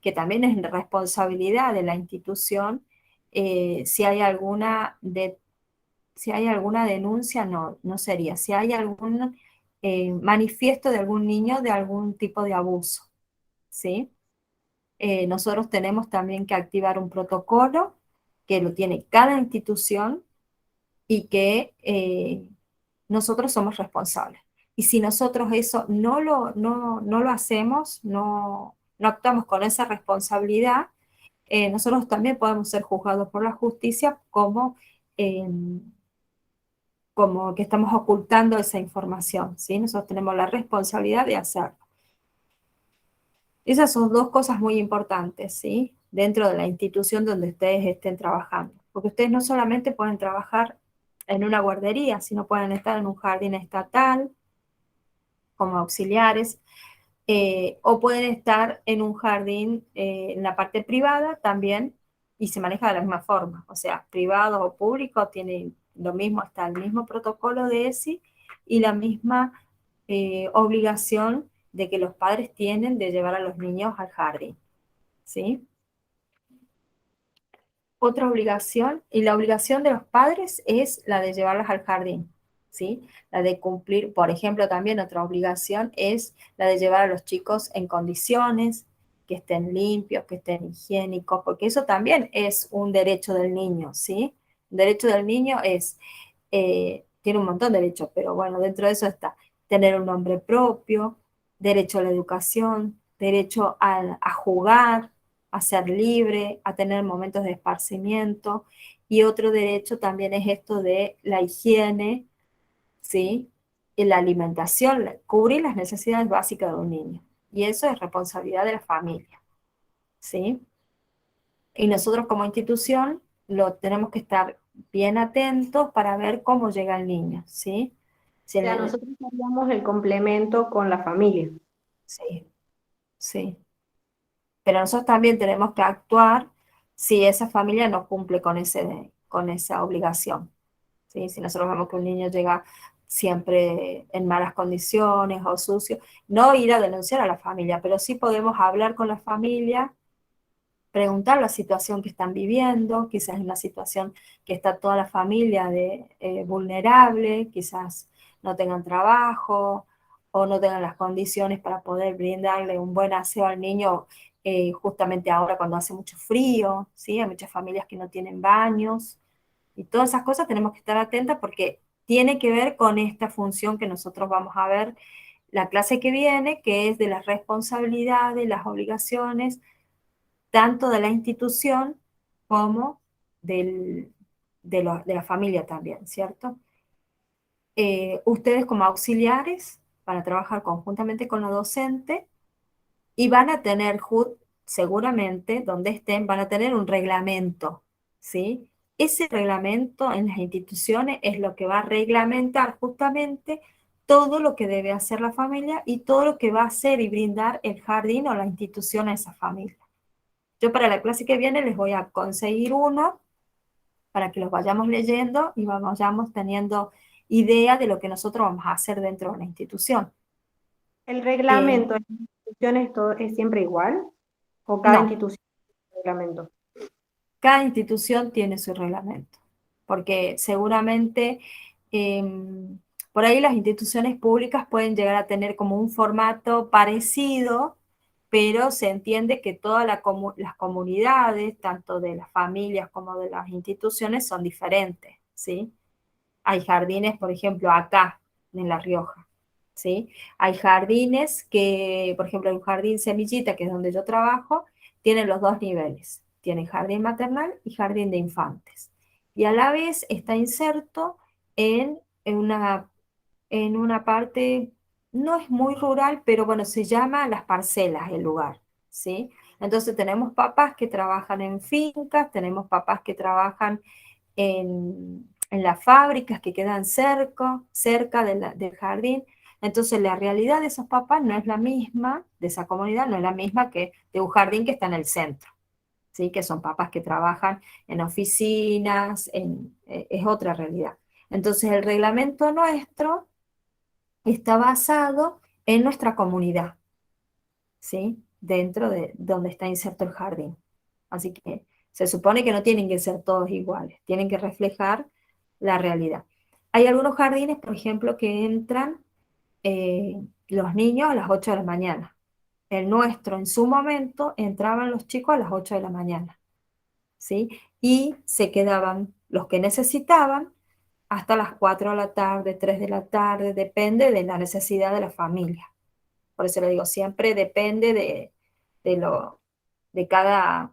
que también es responsabilidad de la institución. Si hay si hay alguna denuncia, no sería. Si hay algún manifiesto de algún niño de algún tipo de abuso, ¿sí? Nosotros tenemos también que activar un protocolo que lo tiene cada institución y que nosotros somos responsables. Y si nosotros eso no lo hacemos, no actuamos con esa responsabilidad, nosotros también podemos ser juzgados por la justicia eh, como que estamos ocultando esa información, ¿sí? Nosotros tenemos la responsabilidad de hacerlo. Esas son dos cosas muy importantes, ¿sí? Dentro de la institución donde ustedes estén trabajando. Porque ustedes no solamente pueden trabajar en una guardería, sino pueden estar en un jardín estatal como auxiliares, o pueden estar en un jardín en la parte privada también y se maneja de la misma forma. O sea, privado o público tienen lo mismo, está el mismo protocolo de ESI y la misma obligación de que los padres tienen de llevar a los niños al jardín, ¿sí? Otra obligación, y la obligación de los padres es la de llevarlos al jardín, ¿sí? La de cumplir, por ejemplo, también otra obligación es la de llevar a los chicos en condiciones, que estén limpios, que estén higiénicos, porque eso también es un derecho del niño, ¿sí? Un derecho del niño es, tiene un montón de derechos, pero bueno, dentro de eso está tener un nombre propio, derecho a la educación, derecho a jugar, a ser libre, a tener momentos de esparcimiento. Y otro derecho también es esto de la higiene, ¿sí? Y la alimentación, cubrir las necesidades básicas de un niño. Y eso es responsabilidad de la familia, ¿sí? Y nosotros como institución lo tenemos que estar bien atentos para ver cómo llega el niño, ¿sí? Si O el sea, nene- nosotros haríamos el complemento con la familia. sí, sí. Pero nosotros también tenemos que actuar si esa familia no cumple con esa obligación, ¿sí? Si nosotros vemos que un niño llega siempre en malas condiciones o sucio, no ir a denunciar a la familia, pero sí podemos hablar con la familia, preguntar la situación que están viviendo, quizás es una situación que está toda la familia vulnerable, quizás no tengan trabajo o no tengan las condiciones para poder brindarle un buen aseo al niño justamente ahora cuando hace mucho frío, ¿sí? Hay muchas familias que no tienen baños y todas esas cosas tenemos que estar atentas porque tiene que ver con esta función que nosotros vamos a ver la clase que viene, que es de las responsabilidades, las obligaciones tanto de la institución como de la familia también, ¿cierto? Ustedes como auxiliares van a trabajar conjuntamente con la docente y van a tener, seguramente, donde estén, van a tener un reglamento, ¿sí? Ese reglamento en las instituciones es lo que va a reglamentar justamente todo lo que debe hacer la familia y todo lo que va a hacer y brindar el jardín o la institución a esa familia. Yo para la clase que viene les voy a conseguir uno para que los vayamos leyendo y vayamos teniendo idea de lo que nosotros vamos a hacer dentro de la institución. ¿El Eh, reglamento de las instituciones es siempre igual? ¿O cada no, institución tiene un reglamento? cada institución tiene su reglamento, porque seguramente por ahí las instituciones públicas pueden llegar a tener como un formato parecido, pero se entiende que todas las comunidades, tanto de las familias como de las instituciones, son diferentes, ¿sí? Hay jardines, por ejemplo, acá, en La Rioja, ¿sí? Hay jardines que, por ejemplo, el jardín Semillita, que es donde yo trabajo, tiene los dos niveles. Tiene jardín maternal y jardín de infantes. Y a la vez está inserto en una parte, no es muy rural, pero bueno, se llama Las Parcelas el lugar, ¿sí? Entonces tenemos papás que trabajan en fincas, tenemos papás que trabajan en las fábricas que quedan cerca del jardín. Entonces la realidad de esos papás no es la misma, de esa comunidad, no es la misma que de un jardín que está en el centro, ¿sí? Que son papás que trabajan en oficinas, es otra realidad. Entonces el reglamento nuestro está basado en nuestra comunidad, ¿sí? Dentro de donde está inserto el jardín. Así que se supone que no tienen que ser todos iguales, tienen que reflejar la realidad. Hay algunos jardines, por ejemplo, que entran los niños a las 8 de la mañana. El nuestro, en su momento, entraban los chicos a las 8 de la mañana, ¿sí? Y se quedaban los que necesitaban hasta las 4 de la tarde, 3 de la tarde, depende de la necesidad de la familia. Por eso le digo, siempre depende de lo, de cada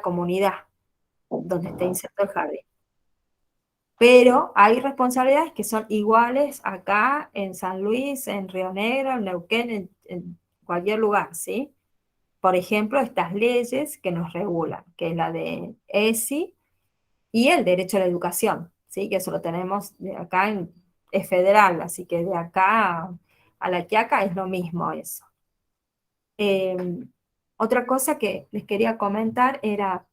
comunidad donde esté inserto el jardín. Pero hay responsabilidades que son iguales acá en San Luis, en Río Negro, en Neuquén, en cualquier lugar, ¿sí? Por ejemplo, estas leyes que nos regulan, que es la de ESI y el derecho a la educación, ¿sí? Que eso lo tenemos de acá, es federal, así que de acá a La Quiaca es lo mismo eso. Eh, Otra cosa que les quería comentar era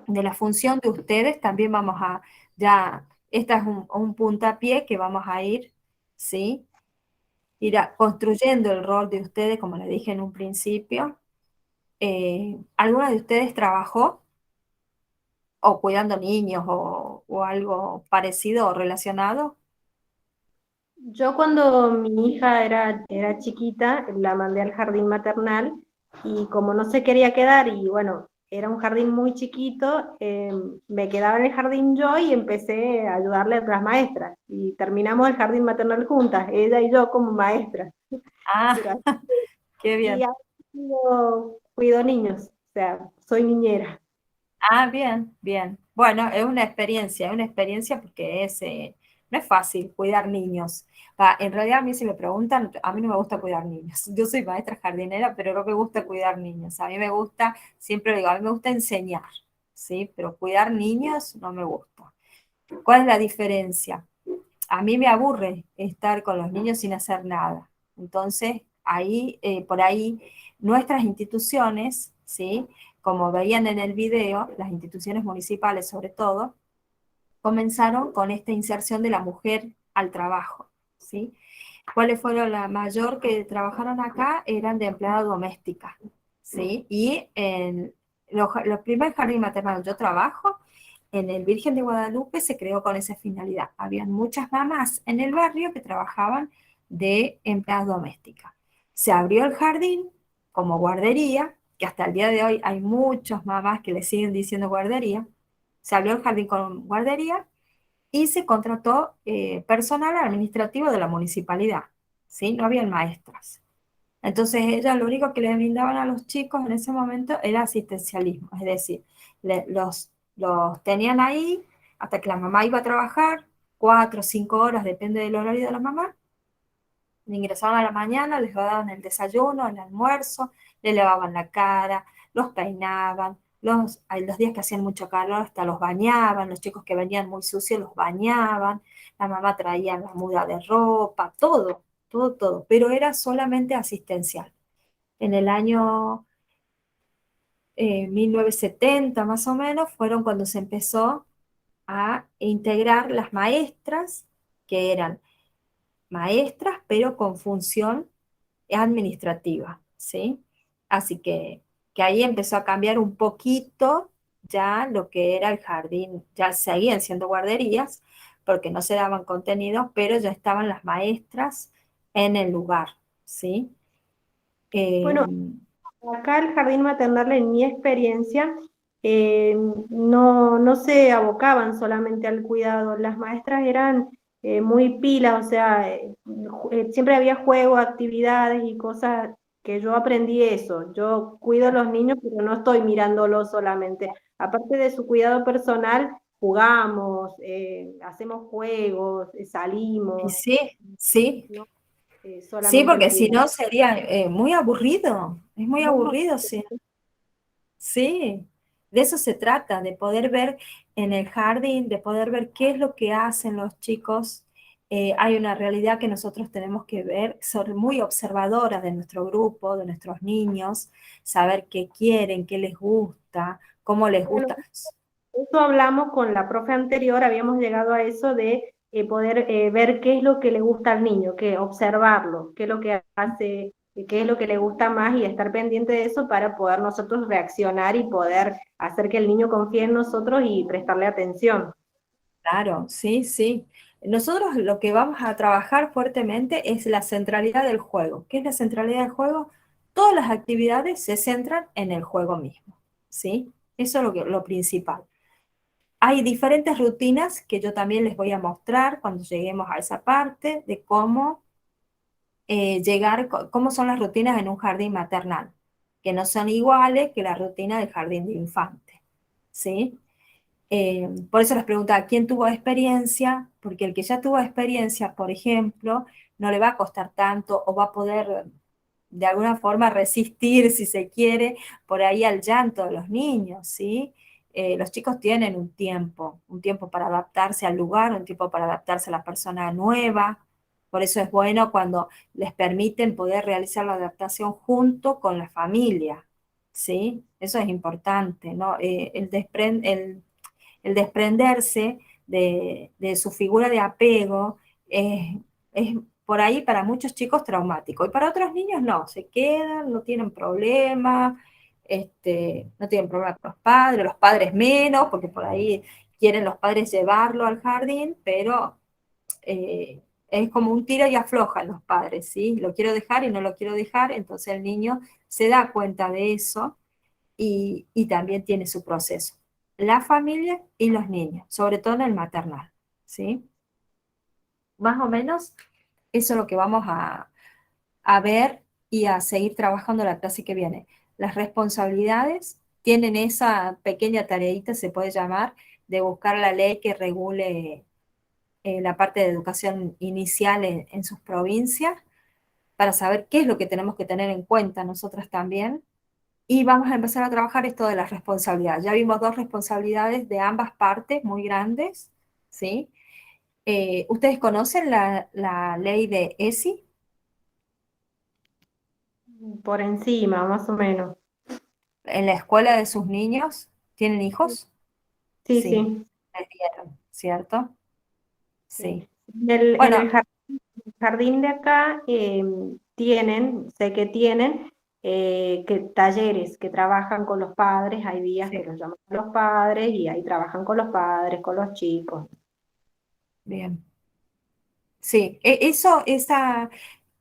de la función de ustedes, también vamos a, ya, esta es un puntapié que vamos a ir, ¿sí? Construyendo el rol de ustedes, como les dije en un principio. ¿Alguna de ustedes trabajó o cuidando niños o algo parecido o relacionado? Yo cuando mi hija era chiquita, la mandé al jardín maternal y como no se quería quedar y bueno, era un jardín muy chiquito, me quedaba en el jardín yo y empecé a ayudarle a otras maestras y terminamos el jardín maternal juntas, ella y yo como maestras. Ah, Durante- qué y bien. ahora cuido niños, o sea, soy niñera. Ah, bien, bien. Bueno, es una experiencia porque no es fácil cuidar niños. En realidad a mí si me preguntan, a mí no me gusta cuidar niños. Yo soy maestra jardinera, pero no me gusta cuidar niños. A mí me gusta, siempre digo, a mí me gusta enseñar, ¿sí? Pero cuidar niños no me gusta. ¿Cuál es la diferencia? A mí me aburre estar con los niños sin hacer nada. Entonces, por ahí, nuestras instituciones, ¿sí? Como veían en el video, las instituciones municipales sobre todo, comenzaron con esta inserción de la mujer al trabajo, ¿sí? ¿Cuáles fueron la mayor que trabajaron acá? Eran de empleada doméstica, ¿sí? Y en los primeros jardines maternales yo trabajo, en el Virgen de Guadalupe se creó con esa finalidad. Habían muchas mamás en el barrio que trabajaban de empleadas domésticas. Se abrió el jardín como guardería, que hasta el día de hoy hay muchas mamás que le siguen diciendo guardería. Se abrió el jardín con guardería y se contrató personal administrativo de la municipalidad, ¿sí? No habían maestras. Entonces ellas lo único que les brindaban a los chicos en ese momento era asistencialismo, es decir, los tenían ahí hasta que la mamá iba a trabajar, 4 o 5 horas, depende del horario de la mamá, ingresaban a la mañana, les daban el desayuno, el almuerzo, les lavaban la cara, los peinaban, los días que hacían mucho calor hasta los bañaban, los chicos que venían muy sucios los bañaban, la mamá traía la muda de ropa, todo, todo, todo, pero era solamente asistencial. En el año 1970 más o menos fueron cuando se empezó a integrar las maestras, que eran maestras, pero con función administrativa, ¿sí? Así que ahí empezó a cambiar un poquito ya lo que era el jardín, ya seguían siendo guarderías, porque no se daban contenidos, pero ya estaban las maestras en el lugar, ¿sí? Eh, Bueno, acá el jardín maternal, en mi experiencia, eh, no se abocaban solamente al cuidado, las maestras eran muy pilas, o sea, siempre había juegos, actividades y cosas que yo aprendí eso. Yo cuido a los niños, pero no estoy mirándolos solamente. Aparte de su cuidado personal, jugamos, hacemos juegos, y salimos, sí, sí, no sí, solamente el porque si cuidado. no sería muy aburrido, es muy No, aburrido, sí. Sí, de eso se trata, de poder ver en el jardín, de poder ver qué es lo que hacen los chicos. Hay una realidad que nosotros tenemos que ver, ser muy observadoras de nuestro grupo, de nuestros niños, saber qué quieren, qué les gusta, cómo les bueno, gusta. eso hablamos con la profe anterior, habíamos llegado a eso de poder ver qué es lo que le gusta al niño, que observarlo, qué es lo que hace, qué es lo que le gusta más y estar pendiente de eso para poder nosotros reaccionar y poder hacer que el niño confíe en nosotros y prestarle atención. Claro, sí, sí. Nosotros lo que vamos a trabajar fuertemente es la centralidad del juego. ¿Qué es la centralidad del juego? Todas las actividades se centran en el juego mismo, ¿sí? Eso es lo principal. Hay diferentes rutinas que yo también les voy a mostrar cuando lleguemos a esa parte de cómo cómo son las rutinas en un jardín maternal, que no son iguales que la rutina del jardín de infante, ¿sí? Por eso les preguntaba, ¿quién tuvo experiencia? Porque el que ya tuvo experiencia, por ejemplo, no le va a costar tanto o va a poder de alguna forma resistir, si se quiere, por ahí al llanto de los niños, ¿sí? Los chicos tienen un tiempo para adaptarse al lugar, un tiempo para adaptarse a la persona nueva. Por eso es bueno cuando les permiten poder realizar la adaptación junto con la familia, ¿sí? Eso es importante, ¿no? El desprenderse de su figura de apego es por ahí para muchos chicos traumático y para otros niños no, se quedan, no tienen problema, no tienen problema con los padres menos, porque por ahí quieren los padres llevarlo al jardín, pero es como un tiro y afloja en los padres, ¿sí? Lo quiero dejar y no lo quiero dejar, entonces el niño se da cuenta de eso y también tiene su proceso. La familia y los niños, sobre todo en el maternal, ¿sí? Más o menos eso es lo que vamos a ver y a seguir trabajando la clase que viene. Las responsabilidades tienen esa pequeña tareita, se puede llamar, de buscar la ley que regule la parte de educación inicial en sus provincias, para saber qué es lo que tenemos que tener en cuenta nosotras también. Y vamos a empezar a trabajar esto de las responsabilidades. Ya vimos dos responsabilidades de ambas partes muy grandes, ¿sí? ¿Ustedes conocen la ley de ESI? Por encima, más o menos. ¿En la escuela de sus niños tienen hijos? Sí, Sí, sí, les dieron, ¿cierto? sí. Sí. En Bueno, el jardín de acá tienen, sé que tienen que talleres que trabajan con los padres, hay días que sí, los llaman a los padres y ahí trabajan con los padres, con los chicos. bien. Sí, esa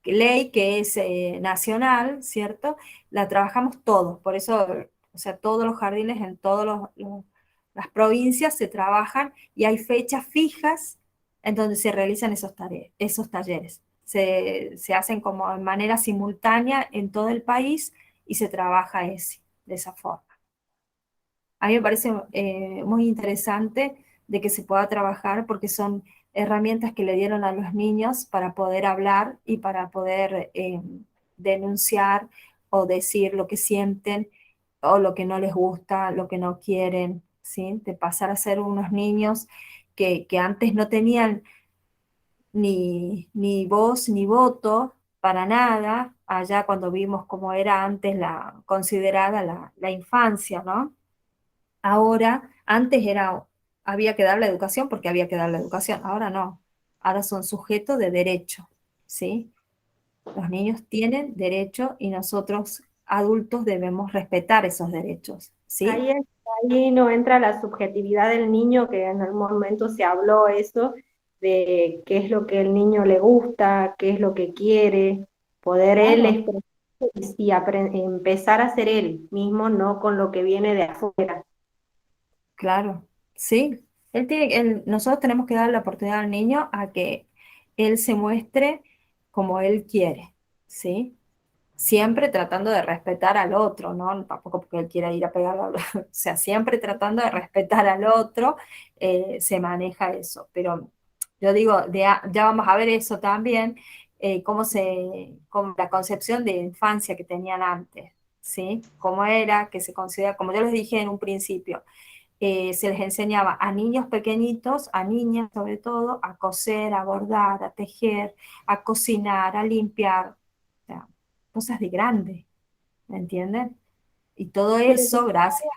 ley que es nacional, ¿cierto? La trabajamos todos, por eso, o sea, todos los jardines en todas las provincias se trabajan y hay fechas fijas en donde se realizan esos talleres. Se hacen como de manera simultánea en todo el país y se trabaja de esa forma. A mí me parece muy interesante de que se pueda trabajar porque son herramientas que le dieron a los niños para poder hablar y para poder denunciar o decir lo que sienten o lo que no les gusta, lo que no quieren, ¿sí? De pasar a ser unos niños que antes no tenían ni voz ni voto para nada, allá cuando vimos cómo era antes considerada la infancia, ¿no? Ahora, antes había que dar la educación porque había que dar la educación, ahora no, ahora son sujetos de derecho, ¿sí? Los niños tienen derecho y nosotros adultos debemos respetar esos derechos, ¿sí? Ahí, ahí no entra la subjetividad del niño, que en algún momento se habló eso, de qué es lo que el niño le gusta, qué es lo que quiere, poder él Claro, expresar y empezar a ser él mismo, no con lo que viene de afuera. Claro, sí. Nosotros tenemos que dar la oportunidad al niño a que él se muestre como él quiere, ¿sí? Siempre tratando de respetar al otro, ¿no? Tampoco porque él quiera ir a pegarle al o sea, siempre tratando de respetar al otro, se maneja eso. Pero yo digo, ya vamos a ver eso también, como la concepción de infancia que tenían antes, ¿sí? Cómo era, que se considera, como yo les dije en un principio, se les enseñaba a niños pequeñitos, a niñas sobre todo, a coser, a bordar, a tejer, a cocinar, a limpiar, o sea, cosas de grande, ¿me entienden? Y todo Pero eso, gracias,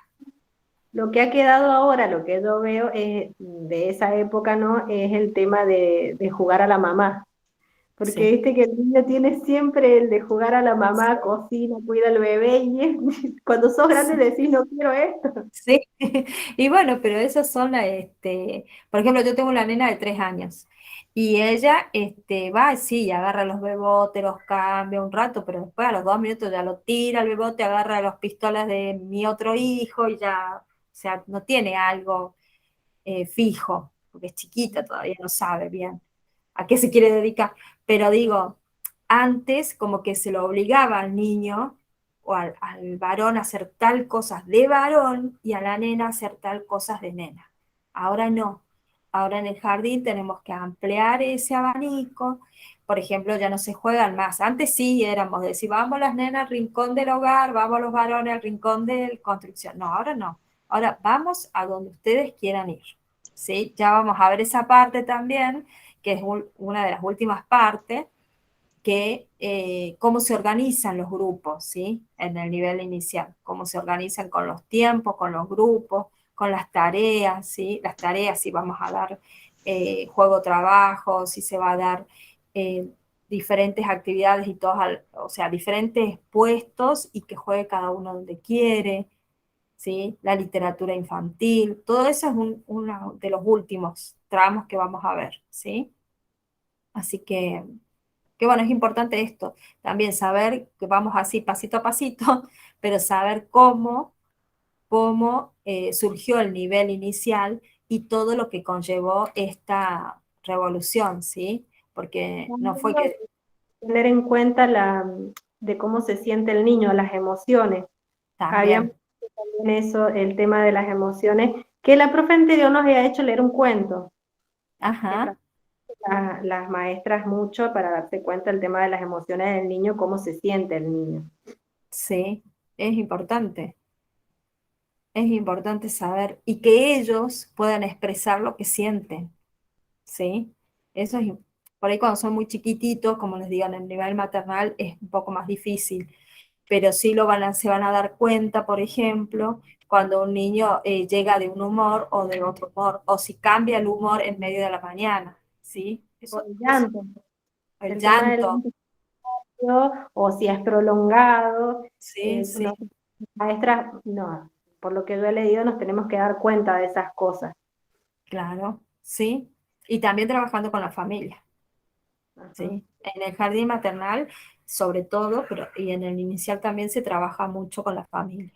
lo que ha quedado ahora, lo que yo veo de esa época, ¿no? Es el tema de jugar a la mamá. Porque sí. viste que el niño tiene siempre el de jugar a la mamá, cocina, cuida al bebé, y cuando sos grande decís, no quiero esto. Sí, y bueno, pero esas son por ejemplo, yo tengo una nena de 3 años y ella va, sí, y agarra los bebotes, los cambia un rato, pero después a los 2 minutos ya lo tira el bebote, agarra las pistolas de mi otro hijo y ya, o sea, no tiene algo fijo, porque es chiquita todavía, no sabe bien a qué se quiere dedicar. Pero digo, antes como que se lo obligaba al niño o al varón a hacer tal cosas de varón y a la nena a hacer tal cosas de nena. Ahora no. Ahora en el jardín tenemos que ampliar ese abanico. Por ejemplo, ya no se juegan más. Antes sí éramos decir, vamos las nenas al rincón del hogar, vamos los varones al rincón de construcción. No, ahora no. Ahora vamos a donde ustedes quieran ir. ¿Sí? Ya vamos a ver esa parte también, que es una de las últimas partes, que cómo se organizan los grupos, ¿sí? En el nivel inicial, cómo se organizan con los tiempos, con los grupos, con las tareas, ¿sí? Las tareas, si vamos a dar juego-trabajo, si se va a dar eh, diferentes actividades y todos, o sea, diferentes puestos y que juegue cada uno donde quiere, ¿sí? La literatura infantil, todo eso es uno de los últimos tramos que vamos a ver, ¿sí? Así que bueno, es importante esto, también saber que vamos así pasito a pasito, pero saber cómo surgió el nivel inicial y todo lo que conllevó esta revolución, ¿sí? Porque no fue que Tener en cuenta de cómo se siente el niño, las emociones. Habíamos también, visto también eso, el tema de las emociones, que la profe anterior nos había hecho leer un cuento. ajá, Las maestras mucho para darse cuenta del tema de las emociones del niño, cómo se siente el niño. sí, es importante. Es importante saber y que ellos puedan expresar lo que sienten, ¿sí? Eso es, por ahí cuando son muy chiquititos, como les digo, en el nivel maternal es un poco más difícil, pero sí se van a dar cuenta, por ejemplo, cuando un niño llega de un humor o de otro humor, o si cambia el humor en medio de la mañana, ¿sí? O Eso, el llanto, el el tema del llanto, llanto, o si es prolongado, sí, sí, no, maestras, no, por lo que yo he leído nos tenemos que dar cuenta de esas cosas. claro, sí. Y también trabajando con la familia. Ajá. ¿Sí? En el jardín maternal, sobre todo, pero y en el inicial también se trabaja mucho con la familia,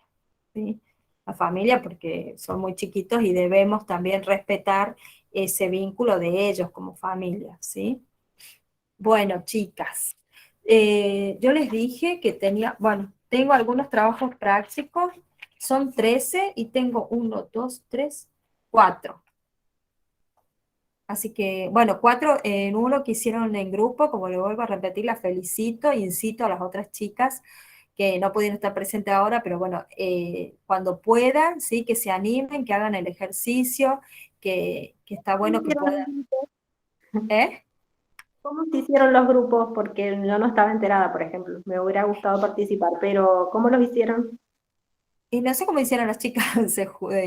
¿sí? La familia porque son muy chiquitos y debemos también respetar ese vínculo de ellos como familia, ¿sí? Bueno, chicas, yo les dije que bueno, tengo algunos trabajos prácticos, son 13 y tengo 1, 2, 3, 4. Así que, bueno, 4 en uno que hicieron en grupo, como le vuelvo a repetir, las felicito e incito a las otras chicas que no pudieron estar presentes ahora, pero bueno, cuando puedan, sí, que se animen, que hagan el ejercicio, que está ¿Cómo bueno que hicieron los puedan, grupos? ¿eh? ¿Cómo se hicieron los grupos? Porque yo no estaba enterada, por ejemplo. Me hubiera gustado participar, pero ¿cómo los hicieron? Y no sé cómo hicieron las chicas,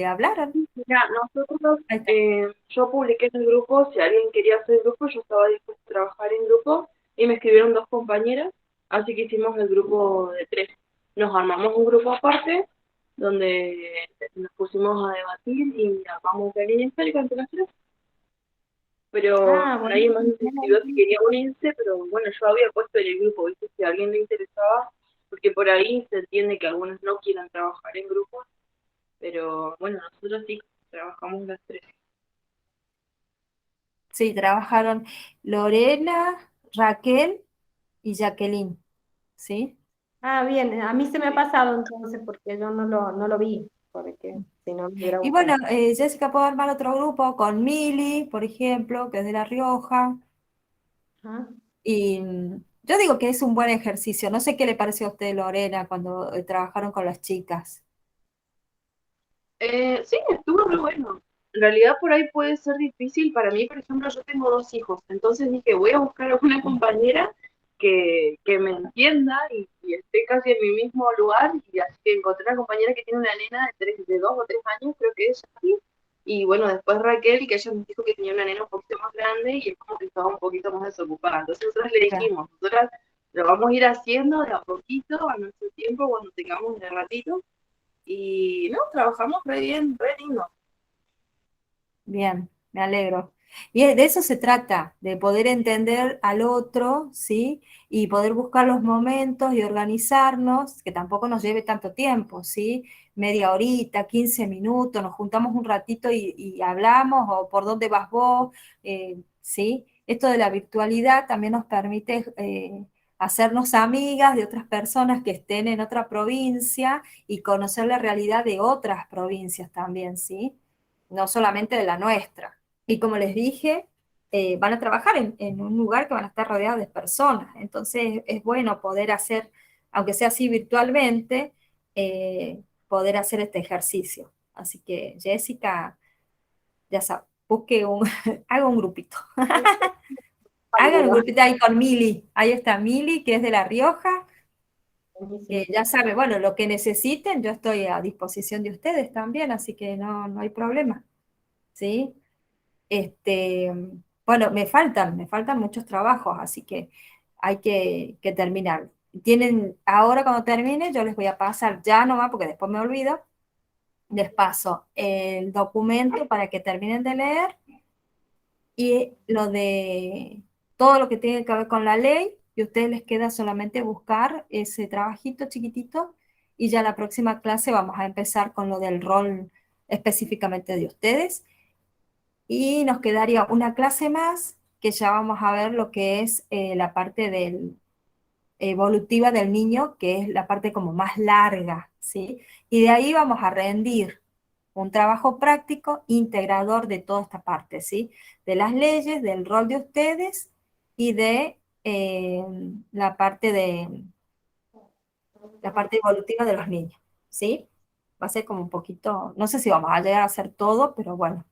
hablaron. Mira, nosotros, Ahí está. yo publiqué en el grupo, si alguien quería hacer grupo, yo estaba dispuesta a trabajar en grupo y me escribieron dos compañeras, así que hicimos el grupo de tres. Nos armamos un grupo aparte donde nos pusimos a debatir y armamos la línea histórica entre las tres, pero Ah, bueno. nadie más nos escribió si quería unirse, pero bueno, yo había puesto en el grupo, ¿viste? Si a alguien le interesaba, porque por ahí se entiende que algunos no quieran trabajar en grupos, pero bueno, nosotros sí trabajamos las tres. Sí, trabajaron Lorena, Raquel y Jacqueline, ¿sí? Ah, bien, a mí se me ha pasado entonces porque yo no lo vi, porque si no me hubiera Y bueno, gustado. Jessica puede armar otro grupo con Mili, por ejemplo, que es de La Rioja. Ah. Y yo digo que es un buen ejercicio. No sé qué le pareció a usted, Lorena, cuando trabajaron con las chicas. Sí, estuvo muy bueno. En realidad por ahí puede ser difícil para mí, por ejemplo, yo tengo dos hijos, entonces dije, voy a buscar a una compañera que me entienda y esté casi en mi mismo lugar, y así que encontré una compañera que tiene una nena de 2 o 3 años, creo que es así, y bueno, después Raquel, que ella me dijo que tenía una nena un poquito más grande y es como que estaba un poquito más desocupada, entonces nosotros le Claro. dijimos, nosotras lo vamos a ir haciendo de a poquito, a nuestro tiempo, cuando tengamos de ratito, y no, trabajamos re bien, re lindo. Bien, me alegro. Y de eso se trata, de poder entender al otro, ¿sí? Y poder buscar los momentos y organizarnos, que tampoco nos lleve tanto tiempo, ¿sí? Media horita, 15 minutos, nos juntamos un ratito y hablamos, o por dónde vas vos, ¿sí? Esto de la virtualidad también nos permite hacernos amigas de otras personas que estén en otra provincia y conocer la realidad de otras provincias también, ¿sí? No solamente de la nuestra. Y como les dije, van a trabajar en un lugar que van a estar rodeados de personas. Entonces es bueno poder hacer, aunque sea así virtualmente, poder hacer este ejercicio. Así que Jessica, ya sabe, busque haga un grupito. Hagan un grupito ahí con Mili. Ahí está Mili, que es de La Rioja, que Buenísimo. ya sabe, bueno, lo que necesiten, yo estoy a disposición de ustedes también, así que no hay problema. ¿Sí? Este, bueno, me faltan muchos trabajos, así que hay que terminar. Ahora cuando termine, yo les voy a pasar ya nomás, porque después me olvido, les paso el documento para que terminen de leer y todo lo que tiene que ver con la ley, y a ustedes les queda solamente buscar ese trabajito chiquitito, y ya la próxima clase vamos a empezar con lo del rol específicamente de ustedes. Y nos quedaría una clase más, que ya vamos a ver lo que es la parte evolutiva del niño, que es la parte como más larga, ¿sí? Y de ahí vamos a rendir un trabajo práctico integrador de toda esta parte, ¿sí? De las leyes, del rol de ustedes y de la parte evolutiva de los niños, ¿sí? Va a ser como un poquito, no sé si vamos a llegar a hacer todo, pero bueno.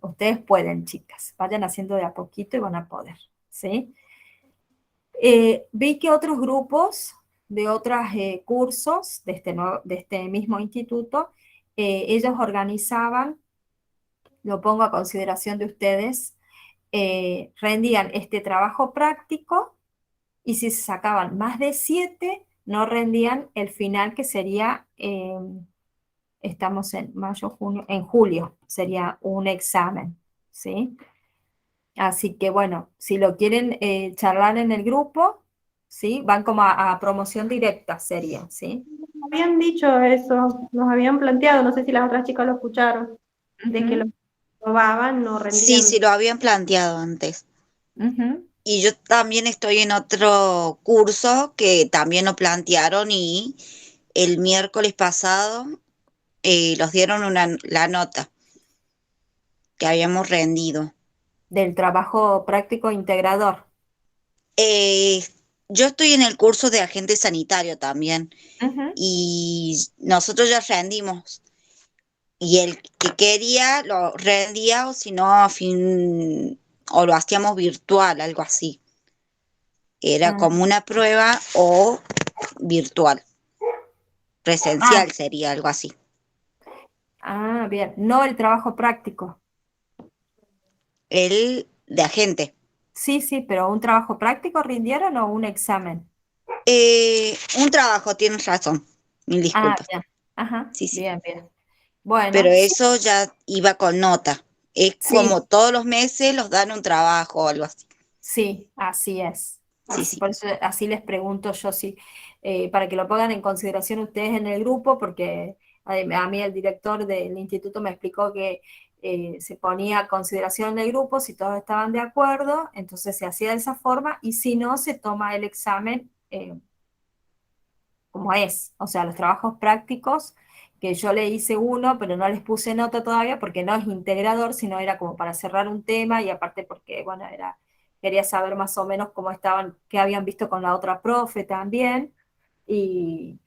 Ustedes pueden, chicas. Vayan haciendo de a poquito y van a poder, ¿sí? Vi que otros grupos de otros cursos de este mismo instituto, ellos organizaban, lo pongo a consideración de ustedes, rendían este trabajo práctico, y si se sacaban más de 7, no rendían el final, que sería, estamos en mayo, junio, en julio, sería un examen, ¿sí? Así que bueno, si lo quieren charlar en el grupo, ¿sí? Van como a promoción directa, sería, ¿sí? Habían dicho eso, nos habían planteado, no sé si las otras chicas lo escucharon, de que lo Ujú, probaban, no Sí, rendían. sí, lo habían planteado antes. ujú. Y yo también estoy en otro curso que también lo plantearon y el miércoles pasado nos dieron la nota que habíamos rendido. Del trabajo práctico integrador. Eh, yo estoy en el curso de agente sanitario también Ujú. y nosotros ya rendimos. Y el que quería lo rendía o si no, o lo hacíamos virtual, algo así. Era Ah, como una prueba o virtual. ah, Presencial sería algo así. bien, no el trabajo práctico. El de agente. Sí, sí, pero ¿un trabajo práctico rindieron o un examen? Un trabajo, tienes razón. Mil Ah, disculpas. bien. Ajá, Sí, sí. bien, bien. Pero Bueno, sí, eso ya iba con nota. Es sí, como todos los meses los dan un trabajo o algo así. sí, así es. Sí, Así, sí. por eso, así les pregunto yo si para que lo pongan en consideración ustedes en el grupo, porque a mí el director del instituto me explicó que se ponía a consideración en el grupo si todos estaban de acuerdo, entonces se hacía de esa forma, y si no, se toma el examen como es, o sea, los trabajos prácticos, que yo le hice uno, pero no les puse nota todavía porque no es integrador, sino era como para cerrar un tema, y aparte porque, bueno, quería saber más o menos cómo estaban, qué habían visto con la otra profe también, y,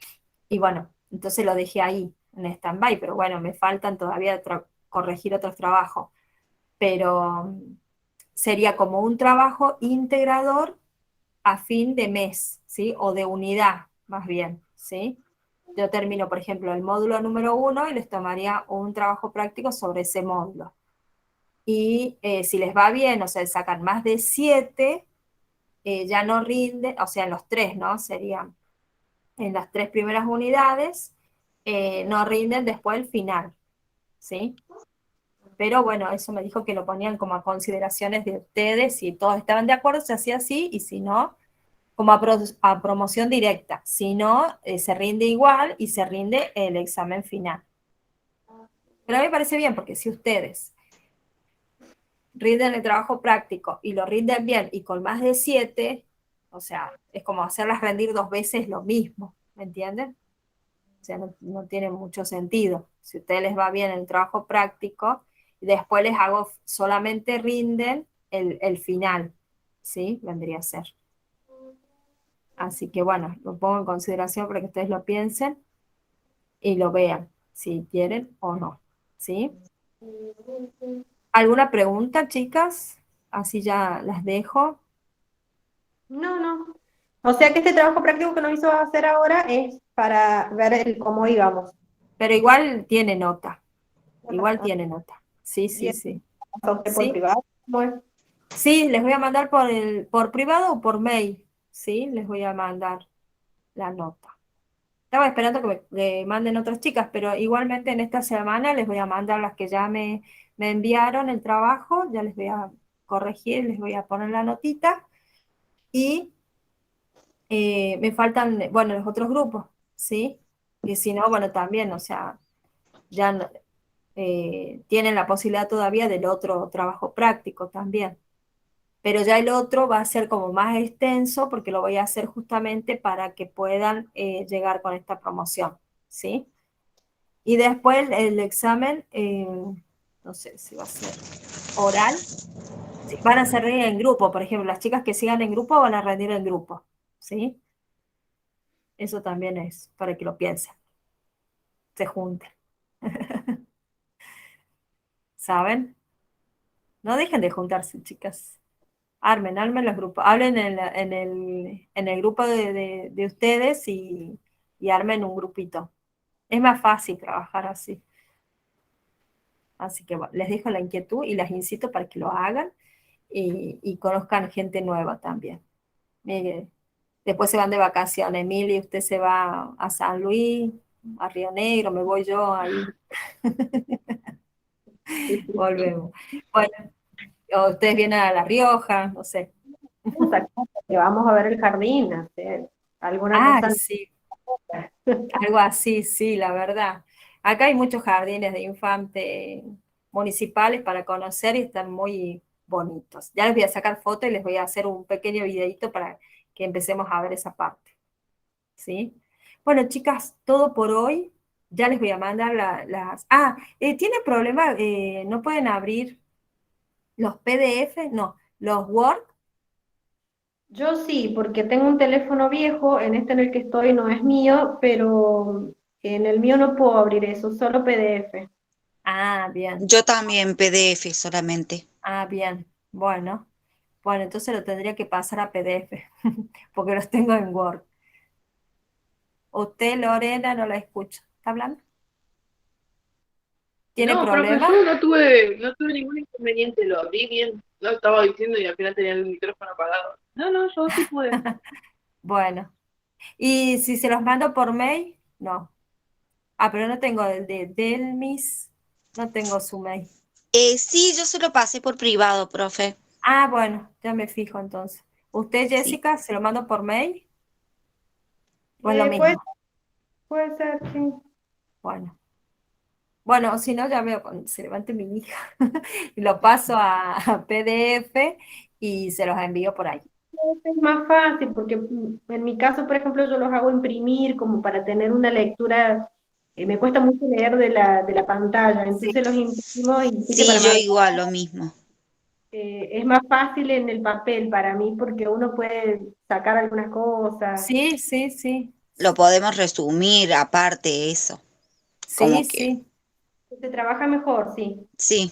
y bueno, entonces lo dejé ahí, en stand-by, pero bueno, me faltan todavía corregir otros trabajos, pero sería como un trabajo integrador a fin de mes, ¿sí? O de unidad, más bien, ¿sí? Yo termino, por ejemplo, el módulo número 1 y les tomaría un trabajo práctico sobre ese módulo. Y si les va bien, o sea, sacan más de 7, ya no rinde, o sea, en los 3, ¿no? Serían en las 3 primeras unidades, no rinden después el final, ¿sí? Pero bueno, eso me dijo que lo ponían como a consideraciones de ustedes, si todos estaban de acuerdo se hacía así, y si no, como a promoción directa. Si no, se rinde igual y se rinde el examen final. Pero a mí me parece bien, porque si ustedes rinden el trabajo práctico y lo rinden bien y con más de 7, o sea, es como hacerlas rendir 2 veces lo mismo, ¿me entienden? O sea, no tiene mucho sentido. Si a ustedes les va bien el trabajo práctico, y después les hago, solamente rinden el final, ¿sí? Vendría a ser. Así que bueno, lo pongo en consideración para que ustedes lo piensen y lo vean, si quieren o no, ¿sí? ¿Alguna pregunta, chicas? Así ya las dejo. No, no. O sea que este trabajo práctico que nos hizo hacer ahora es para ver cómo íbamos. Pero igual tiene nota. Sí, ¿Y sí, eso sí. pasa usted por ¿Sí? privado? ¿Cómo es? Sí, les voy a mandar por privado o por mail, ¿sí? Les voy a mandar la nota. Estaba esperando que me manden otras chicas, pero igualmente en esta semana les voy a mandar las que ya me enviaron el trabajo, ya les voy a corregir, les voy a poner la notita, y me faltan, bueno, los otros grupos, ¿sí? Que si no, bueno, también, o sea, ya tienen la posibilidad todavía del otro trabajo práctico también. Pero ya el otro va a ser como más extenso, porque lo voy a hacer justamente para que puedan llegar con esta promoción, ¿sí? Y después el examen, no sé si va a ser oral, sí, van a ser en grupo, por ejemplo, las chicas que sigan en grupo van a rendir en grupo, ¿sí? Eso también es para que lo piensen, se junten, ¿saben? No dejen de juntarse, chicas. Armen los grupos, hablen en el grupo de ustedes, y armen un grupito. Es más fácil trabajar así. Así que bueno, les dejo la inquietud y las incito para que lo hagan, y conozcan gente nueva también. Mire, después se van de vacaciones, Emilia, usted se va a San Luis, a Río Negro, me voy yo ahí, volvemos. Bueno, o ustedes vienen a La Rioja, no sé. Que vamos a ver el jardín, hacer alguna Ay, cosa. sí, algo así, sí, la verdad. Acá hay muchos jardines de infante municipales para conocer, y están muy bonitos. Ya les voy a sacar fotos y les voy a hacer un pequeño videito para que empecemos a ver esa parte, ¿sí? Bueno, chicas, todo por hoy. Ya les voy a mandar las... Ah, ¿tiene problema? ¿No pueden abrir los PDF? No, los Word. Yo sí, porque tengo un teléfono viejo, en este en el que estoy no es mío, pero en el mío no puedo abrir eso, solo PDF. Ah, bien. Yo también PDF solamente. Ah, bien. Bueno. Bueno, entonces lo tendría que pasar a PDF, porque los tengo en Word. Usted, Lorena, no la escucho. ¿Está hablando? ¿Tiene No, profe, problema? yo no tuve ningún inconveniente, lo abrí bien. No estaba diciendo y al final tenía el micrófono apagado. No, yo sí pude. Bueno. ¿Y si se los mando por mail? No. Ah, pero no tengo el de Delmis, no tengo su mail. Sí, yo se lo pasé por privado, profe. Ah, bueno, ya me fijo entonces. ¿Usted, Sí. Jessica, se lo mando por mail? ¿O es lo Puede, mismo? puede ser, sí. Bueno. Bueno, si no, ya veo cuando se levante mi hija y lo paso a PDF y se los envío por ahí. Es más fácil porque en mi caso, por ejemplo, yo los hago imprimir como para tener una lectura. Me cuesta mucho leer de la pantalla, Sí, entonces los imprimo y viste Sí, para yo marcar. igual, lo mismo. Es más fácil en el papel para mí porque uno puede sacar algunas cosas. sí, sí, sí, Lo podemos resumir aparte eso. sí, Como que, sí, Se trabaja mejor, sí. sí,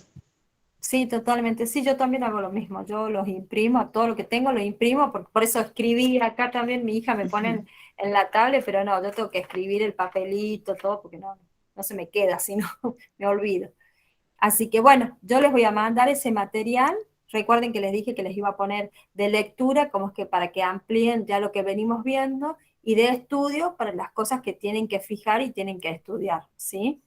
sí, totalmente. Sí, yo también hago lo mismo. Yo los imprimo, todo lo que tengo lo imprimo, por eso escribí acá también, mi hija me pone en la tablet, pero no, yo tengo que escribir el papelito, todo, porque no se me queda, si no, me olvido. Así que bueno, yo les voy a mandar ese material. Recuerden que les dije que les iba a poner de lectura, como es que para que amplíen ya lo que venimos viendo, y de estudio para las cosas que tienen que fijar y tienen que estudiar, ¿sí?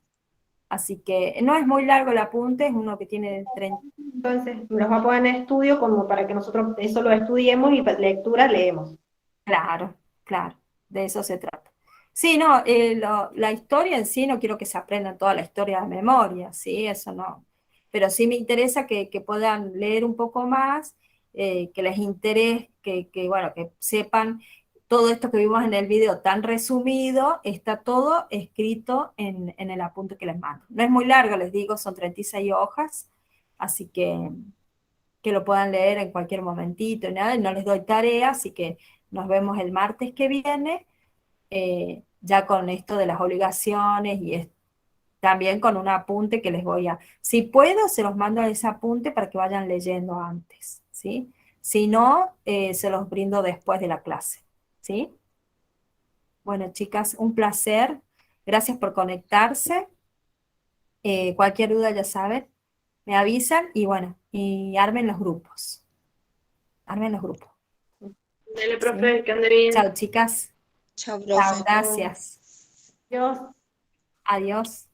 Así que no es muy largo el apunte, es uno que tiene 30. Entonces, los va a poner en estudio como para que nosotros eso lo estudiemos y lectura leemos. Claro, claro, de eso se trata. Sí, no, la historia en sí no quiero que se aprendan toda la historia de memoria, sí, eso no. Pero sí me interesa que puedan leer un poco más, que les interese, bueno, que sepan todo esto que vimos en el video tan resumido, está todo escrito en el apunte que les mando. No es muy largo, les digo, son 36 hojas, así que lo puedan leer en cualquier momentito, nada, y no les doy tarea, así que nos vemos el martes que viene, ya con esto de las obligaciones y también con un apunte que les voy a, si puedo, se los mando a ese apunte para que vayan leyendo antes, ¿sí? Si no, se los brindo después de la clase, ¿sí? Bueno, chicas, un placer. Gracias por conectarse. Cualquier duda ya saben, me avisan y bueno, y armen los grupos. Armen los grupos. Dale, ¿Sí? profe, que ande bien. Chao, chicas. chao, Chao, profe. gracias. Dios Adiós.